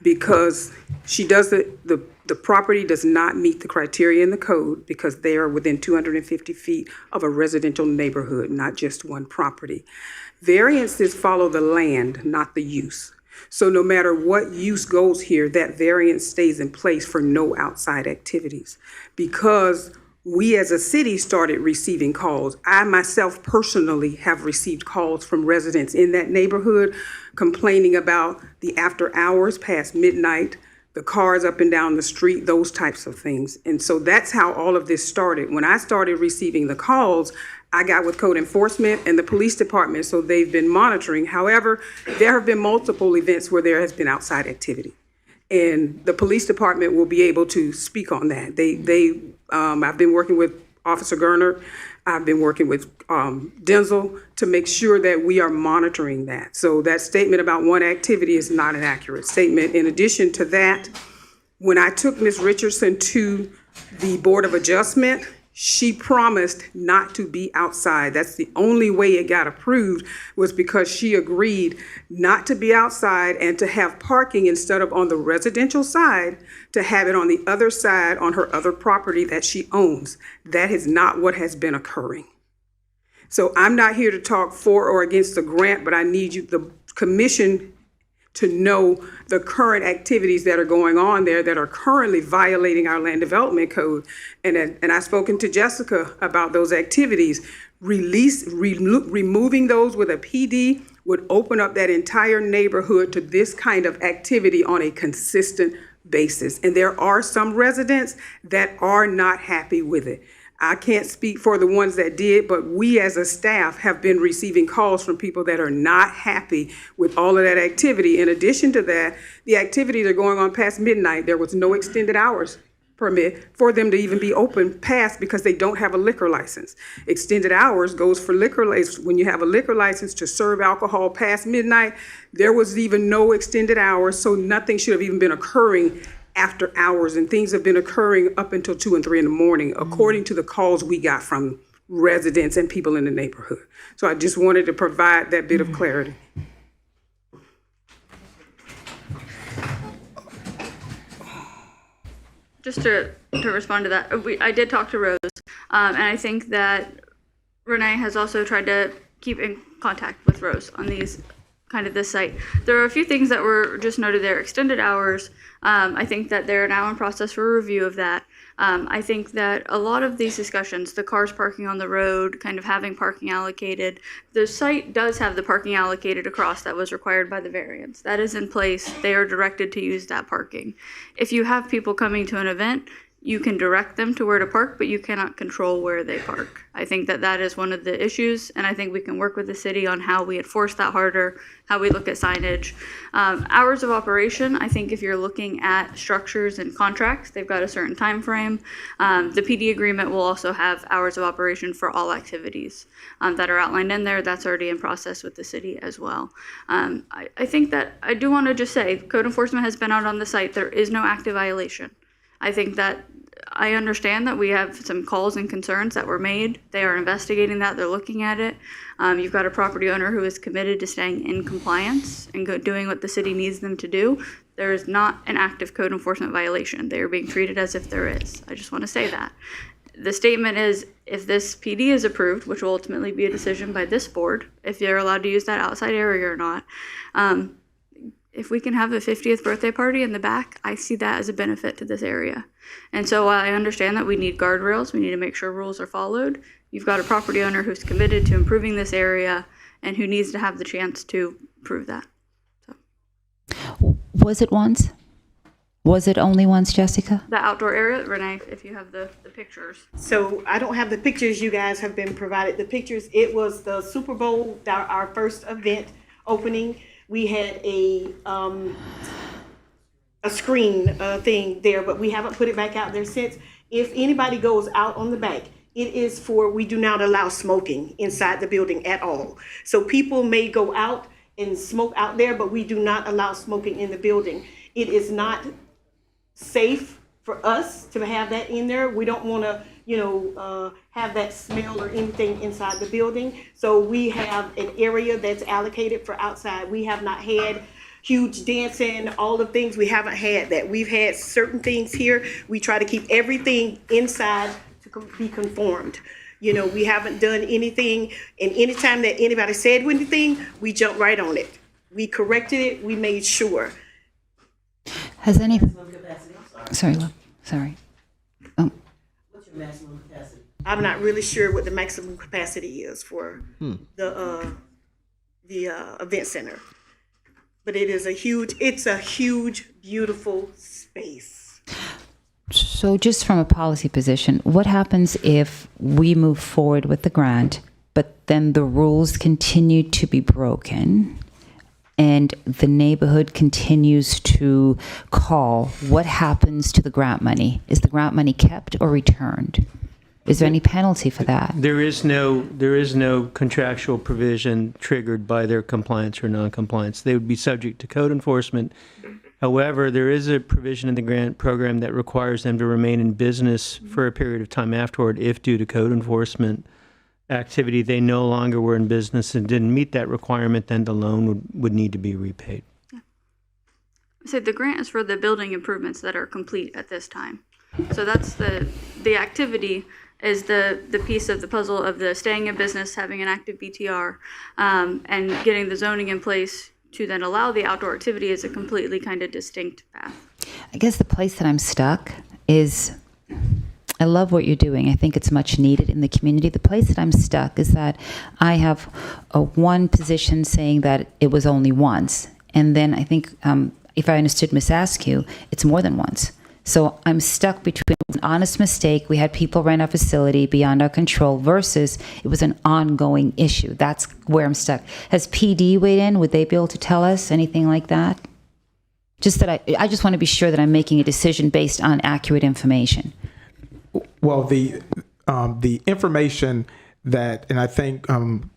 Because she does the property does not meet the criteria in the code because they are within 250 feet of a residential neighborhood, not just one property. Variances follow the land, not the use. So no matter what use goes here, that variance stays in place for no outside activities. Because we as a city started receiving calls. I myself personally have received calls from residents in that neighborhood complaining about the after hours past midnight, the cars up and down the street, those types of things. And so that's how all of this started. When I started receiving the calls, I got with code enforcement and the police department, so they've been monitoring. However, there have been multiple events where there has been outside activity. And the police department will be able to speak on that. I've been working with Officer Gerner. I've been working with Denzel to make sure that we are monitoring that. So that statement about one activity is not an accurate statement. In addition to that, when I took Ms. Richardson to the Board of Adjustment, she promised not to be outside. That's the only way it got approved, was because she agreed not to be outside and to have parking instead of on the residential side, to have it on the other side on her other property that she owns. That is not what has been occurring. So I'm not here to talk for or against the grant, but I need you, the commission, to know the current activities that are going on there that are currently violating our land development code. And I've spoken to Jessica about those activities. Removing those with a PD would open up that entire neighborhood to this kind of activity on a consistent basis. And there are some residents that are not happy with it. I can't speak for the ones that did, but we as a staff have been receiving calls from people that are not happy with all of that activity. In addition to that, the activities are going on past midnight. There was no extended hours permit for them to even be open past because they don't have a liquor license. Extended hours goes for liquor license. When you have a liquor license to serve alcohol past midnight, there was even no extended hours, so nothing should have even been occurring after hours, and things have been occurring up until 2 and 3 in the morning, according to the calls we got from residents and people in the neighborhood. So I just wanted to provide that bit of clarity. Just to respond to that, I did talk to Rose, and I think that Renee has also tried to keep in contact with Rose on these this site. There are a few things that were just noted there. Extended hours, I think that they're now in process for review of that. I think that a lot of these discussions, the cars parking on the road, having parking allocated, the site does have the parking allocated across that was required by the variance. That is in place. They are directed to use that parking. If you have people coming to an event, you can direct them to where to park, but you cannot control where they park. I think that that is one of the issues, and I think we can work with the city on how we enforce that harder, how we look at signage. Hours of operation, I think if you're looking at structures and contracts, they've got a certain time frame. The PD agreement will also have hours of operation for all activities that are outlined in there. That's already in process with the city as well. I think that I do want to just say, code enforcement has been out on the site. There is no active violation. I think that I understand that we have some calls and concerns that were made. They are investigating that. They're looking at it. You've got a property owner who is committed to staying in compliance and doing what the city needs them to do. There is not an active code enforcement violation. They are being treated as if there is. I just want to say that. The statement is, if this PD is approved, which will ultimately be a decision by this board, if they're allowed to use that outside area or not, if we can have a 50th birthday party in the back, I see that as a benefit to this area. And so while I understand that we need guardrails, we need to make sure rules are followed, you've got a property owner who's committed to improving this area and who needs to have the chance to prove that. So. Was it once? Was it only once, Jessica? The outdoor area, Renee, if you have the pictures. So I don't have the pictures. You guys have been provided the pictures. It was the Super Bowl, our first event opening. We had a screen thing there, but we haven't put it back out there since. If anybody goes out on the back, it is we do not allow smoking inside the building at all. So people may go out and smoke out there, but we do not allow smoking in the building. It is not safe for us to have that in there. We don't want to, have that smell or anything inside the building. So we have an area that's allocated for outside. We have not had huge dancing, all the things. We haven't had that. We've had certain things here. We try to keep everything inside to be conformed. We haven't done anything, and anytime that anybody said anything, we jumped right on it. We corrected it. We made sure. Has any? Sorry. What's your maximum capacity? I'm not really sure what the maximum capacity is for the event center, but it's a huge, beautiful space. So just from a policy position, what happens if we move forward with the grant, but then the rules continue to be broken and the neighborhood continues to call? What happens to the grant money? Is the grant money kept or returned? Is there any penalty for that? There is no contractual provision triggered by their compliance or non-compliance. They would be subject to code enforcement. However, there is a provision in the grant program that requires them to remain in business for a period of time afterward if, due to code enforcement activity, they no longer were in business and didn't meet that requirement, then the loan would need to be repaid. So the grant is for the building improvements that are complete at this time. So that's the activity is the piece of the puzzle of the staying in business, having an active BTR, and getting the zoning in place to then allow the outdoor activity is a completely kind of distinct path. I guess the place that I'm stuck is, I love what you're doing. I think it's much needed in the community. The place that I'm stuck is that I have one position saying that it was only once. And then I think, if I understood Ms. Askew, it's more than once. So I'm stuck between an honest mistake, we had people rent our facility beyond our control, versus it was an ongoing issue. That's where I'm stuck. Has PD weighed in? Would they be able to tell us anything like that? Just that I just want to be sure that I'm making a decision based on accurate information. Well, the information that, and I think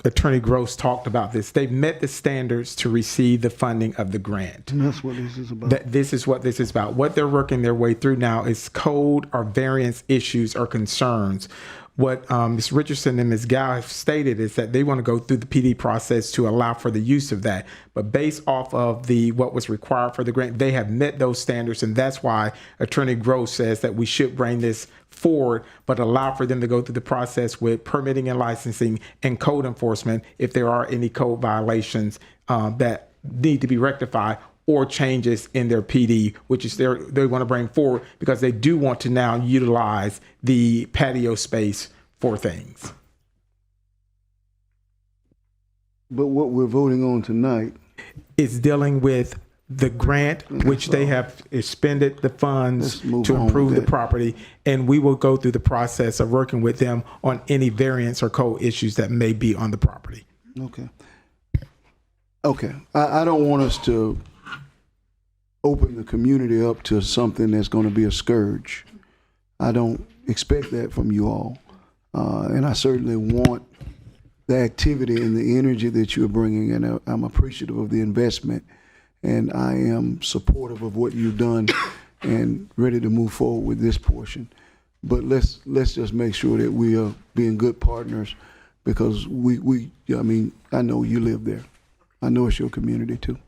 Attorney Gross talked about this, they've met the standards to receive the funding of the grant. And that's what this is about. This is what this is about. What they're working their way through now is code or variance issues or concerns. What Ms. Richardson and Ms. Gow have stated is that they want to go through the PD process to allow for the use of that. But based off of what was required for the grant, they have met those standards, and that's why Attorney Gross says that we should bring this forward, but allow for them to go through the process with permitting and licensing and code enforcement if there are any code violations that need to be rectified, or changes in their PD, which is they want to bring forward because they do want to now utilize the patio space for things. But what we're voting on tonight is dealing with the grant, which they have expended the funds to improve the property, and we will go through the process of working with them on any variance or code issues that may be on the property. Okay. I don't want us to open the community up to something that's going to be a scourge. I don't expect that from you all. And I certainly want the activity and the energy that you're bringing, and I'm appreciative of the investment, and I am supportive of what you've done and ready to move forward with this portion. But let's just make sure that we are being good partners, because I know you live there. I know it's your community too.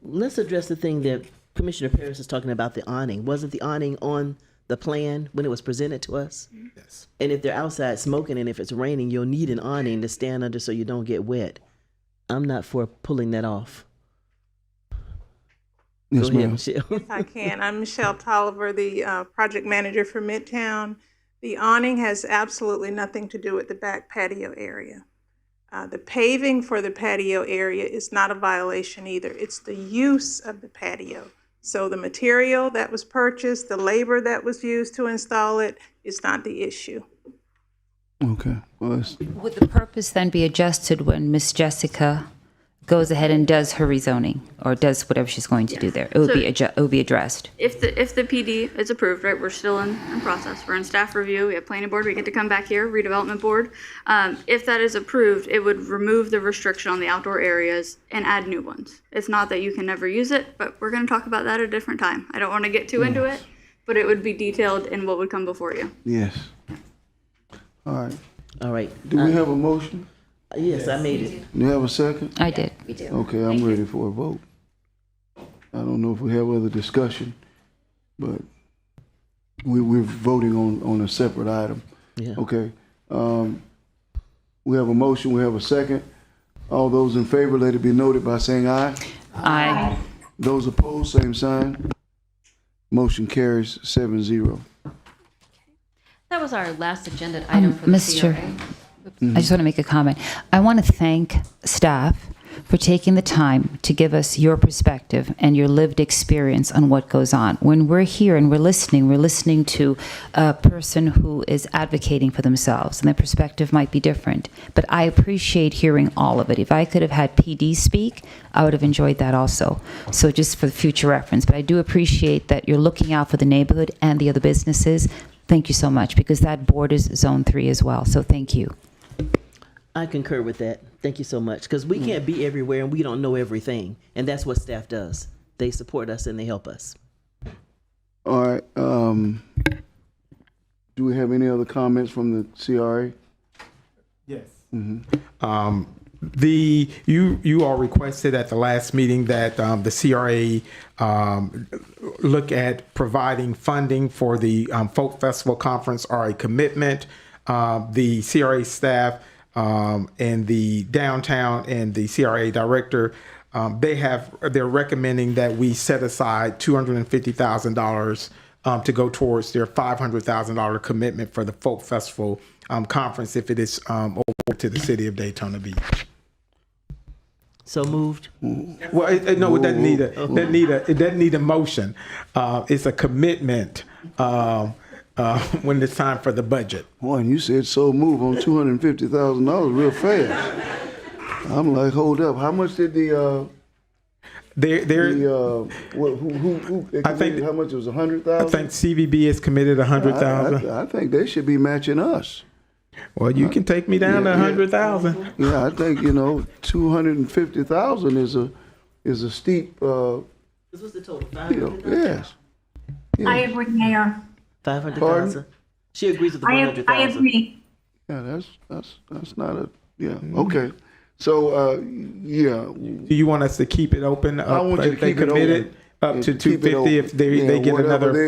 Let's address the thing that Commissioner Parris is talking about, the awning. Wasn't the awning on the plan when it was presented to us? Yes. And if they're outside smoking and if it's raining, you'll need an awning to stand under so you don't get wet. I'm not for pulling that off. Yes, Go ahead, ma'am. Michelle. If I can, I'm Michelle Tolliver, the project manager for Midtown. The awning has absolutely nothing to do with the back patio area. The paving for the patio area is not a violation either. It's the use of the patio. So the material that was purchased, the labor that was used to install it is not the issue. Okay. Well, Would the purpose then be adjusted when Miss Jessica goes ahead and does her rezoning or does whatever she's going to do there. It would be addressed. If the PD is approved, right, we're still in process. We're in staff review. We have planning board. We get to come back here, redevelopment board. If that is approved, it would remove the restriction on the outdoor areas and add new ones. It's not that you can never use it, but we're going to talk about that at a different time. I don't want to get too into it, but it would be detailed in what would come before you. Yes. All right. All right. Do we have a motion? Yes, I made it. Do you have a second? I did. Okay, I'm ready for a vote. I don't know if we have other discussion, but we're voting on a separate item. Yeah. Okay. We have a motion, we have a second. All those in favor, let it be noted by saying aye. Aye. Those opposed, same sign. Motion carries 7-0. That was our last agenda item for the Mr. CRA. I just want to make a comment. I want to thank staff for taking the time to give us your perspective and your lived experience on what goes on. When we're here and we're listening to a person who is advocating for themselves, and their perspective might be different. But I appreciate hearing all of it. If I could have had PD speak, I would have enjoyed that also. So just for future reference. But I do appreciate that you're looking out for the neighborhood and the other businesses. Thank you so much, because that borders Zone 3 as well. So thank you. I concur with that. Thank you so much. Because we can't be everywhere and we don't know everything. And that's what staff does. They support us and they help us. All right. Do we have any other comments from the CRA? Yes. Mm-hmm. You all requested at the last meeting that the CRA look at providing funding for the Folk Festival Conference or a commitment. The CRA staff and the downtown and the CRA director, they're recommending that we set aside $250,000 to go towards their $500,000 commitment for the Folk Festival Conference if it is over to the city of Daytona Beach. So moved. Well, it doesn't need a motion. It's a commitment when it's time for the budget. Boy, and you said so move on $250,000 real fast. I'm like, hold up. How much did who I think how much it was 100,000? I think CVB has committed 100,000. I think they should be matching us. Well, you can take me down to 100,000. Yeah, I think 250,000 is a steep. This was the total. 500,000. Yes. I agree, Mayor. 500,000. She agrees with the 100,000. I agree. Yeah, that's not a okay. So yeah. Do you want us to keep it open? I want you to keep it open. Up to 250 if they get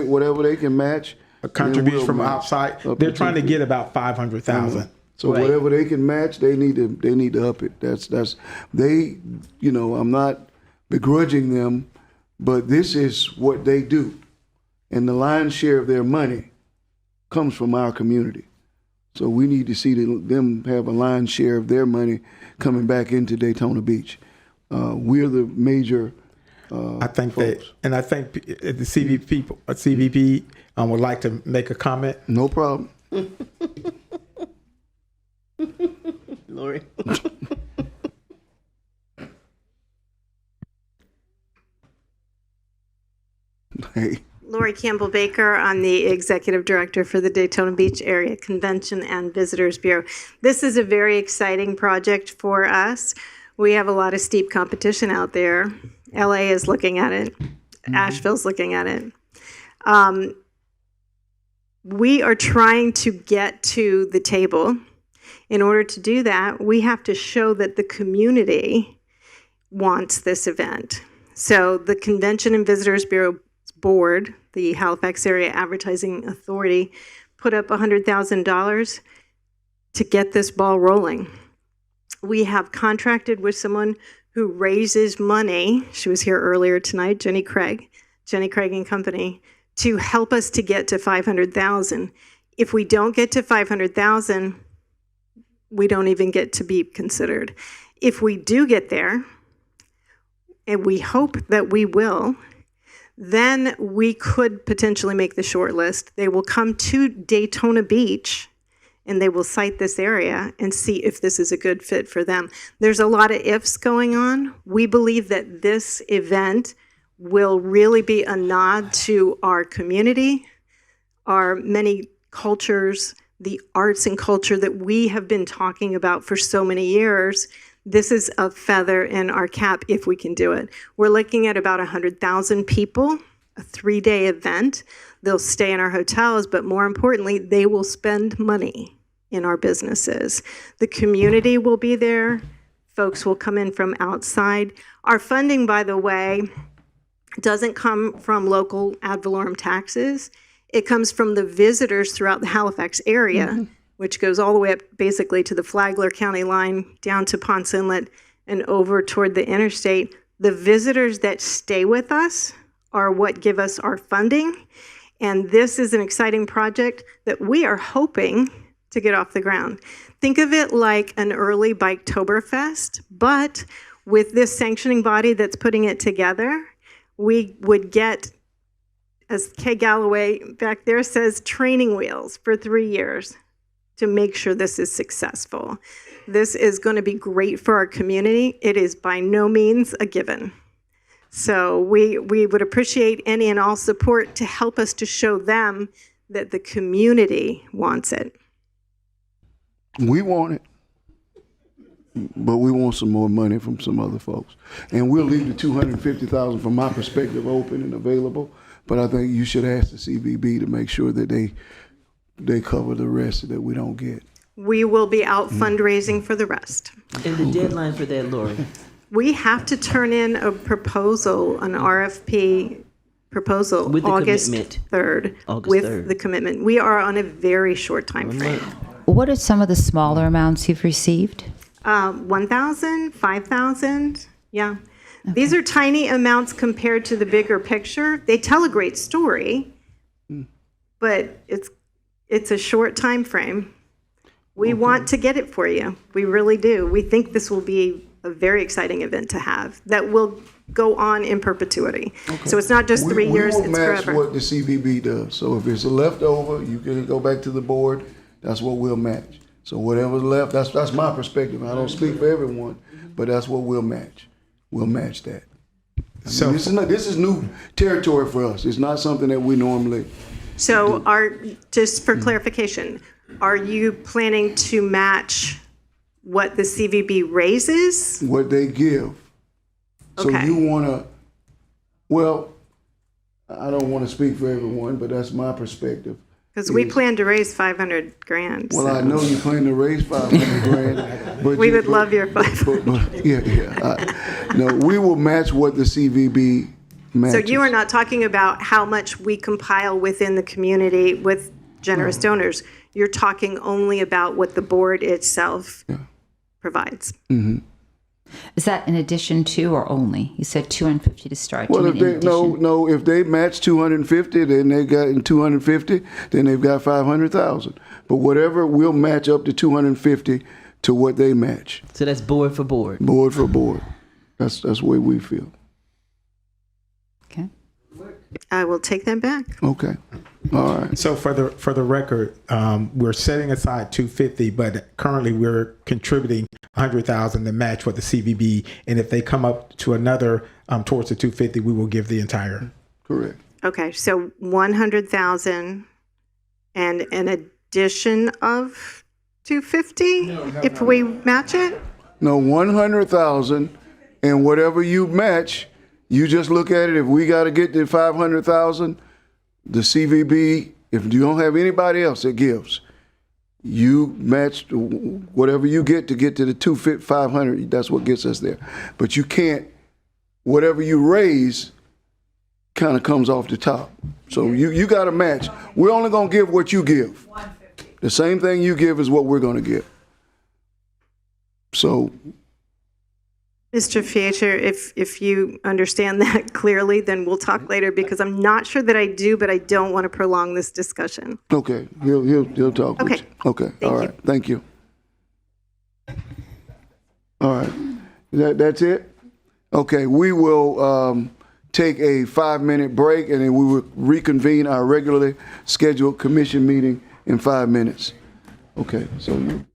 whatever they can match. A contribution from outside. They're trying to get about 500,000. So right. Whatever they can match, they need to up it. That's they. I'm not begrudging them, but this is what they do, and the lion's share of their money comes from our community. So we need to see them have a lion's share of their money coming back into Daytona Beach. We're the major. I think folks. I think the CVP would like to make a comment. No problem. Lori. Hey. Lori Campbell Baker. I'm the Executive Director for the Daytona Beach Area Convention and Visitors Bureau. This is a very exciting project for us. We have a lot of steep competition out there. LA is looking at it. Asheville's looking at it. We are trying to get to the table. In order to do that, we have to show that the community wants this event. So the Convention and Visitors Bureau Board, the Halifax Area Advertising Authority, put up $100,000 to get this ball rolling. We have contracted with someone who raises money. She was here earlier tonight, Jenny Craig and Company, to help us to get to 500,000. If we don't get to 500,000, we don't even get to be considered. If we do get there, and we hope that we will, then we could potentially make the short list. They will come to Daytona Beach and they will cite this area and see if this is a good fit for them. There's a lot of ifs going on. We believe that this event will really be a nod to our community, our many cultures, the arts and culture that we have been talking about for so many years. This is a feather in our cap if we can do it. We're looking at about 100,000 people, a 3-day event. They'll stay in our hotels, but more importantly, they will spend money in our businesses. The community will be there. Folks will come in from outside. Our funding, by the way, doesn't come from local ad valorem taxes. It comes from the visitors throughout the Halifax area, which goes all the way up basically to the Flagler County line, down to Ponce Inlet, and over toward the interstate. The visitors that stay with us are what give us our funding. And this is an exciting project that we are hoping to get off the ground. Think of it like an early Biketoberfest, but with this sanctioning body that's putting it together, we would get, as Kay Galloway back there says, training wheels for 3 years to make sure this is successful. This is going to be great for our community. It is by no means a given. So we would appreciate any and all support to help us to show them that the community wants it. We want it, but we want some more money from some other folks. And we'll leave the $250,000 from my perspective open and available, but I think you should ask the CVB to make sure that they cover the rest that we don't get. We will be out fundraising for the rest. And the deadline for that, Lori? We have to turn in a proposal, an RFP proposal, With the August commitment. 3rd. August with 3rd. the commitment. We are on a very short time frame. What are some of the smaller amounts you've received? 1,000, 5,000, yeah. These are tiny amounts compared to the bigger picture. They tell a great story, but it's a short time frame. We want to get it for you. We really do. We think this will be a very exciting event to have that will go on in perpetuity. So it's not just 3 years, We will it's match forever. what the CVB does. So if it's a leftover, you can go back to the board. That's what we'll match. So whatever's left, that's my perspective. I don't speak for everyone, but that's what we'll match. We'll match that. So This is new territory for us. It's not something that we normally. So just for clarification, are you planning to match what the CVB raises? What they give. So Okay. you want to, well, I don't want to speak for everyone, but that's my perspective. Because we plan to raise 500 grand. Well, so. I know you plan to raise 500 grand, but We would love your 500. But no, we will match what the CVB matches. So you are not talking about how much we compile within the community with generous donors. You're talking only about what the board itself provides. Mm-hmm. Is that in addition to or only? You said 250 to start. Well, Do if you mean in they no, if they match 250, then they got in 250, then they've got 500,000. But whatever, we'll match up to 250 to what they match. So that's board for board. Board for board. That's the way we feel. Okay. I will take that back. Okay. All right. So for the record, we're setting aside 250, but currently we're contributing 100,000 to match what the CVB, and if they come up to another towards the 250, we will give the entire. Correct. Okay, so 100,000 and an addition of 250 if we match it? No, 100,000, and whatever you match, you just look at it. If we got to get to 500,000, the CVB, if you don't have anybody else that gives, you match whatever you get to the 500. That's what gets us there. But you can't. Whatever you raise, kind of comes off the top. So you got to match. We're only gonna give what you give. The same thing you give is what we're gonna give. So. Mr. Fiecher, if you understand that clearly, then we'll talk later because I'm not sure that I do, but I don't want to prolong this discussion. Okay, he'll talk. Okay. With you. Okay. All right. Thank you. All right. That's it. Okay. We will take a 5-minute break, and then we will reconvene our regularly scheduled commission meeting in 5 minutes. Okay, so you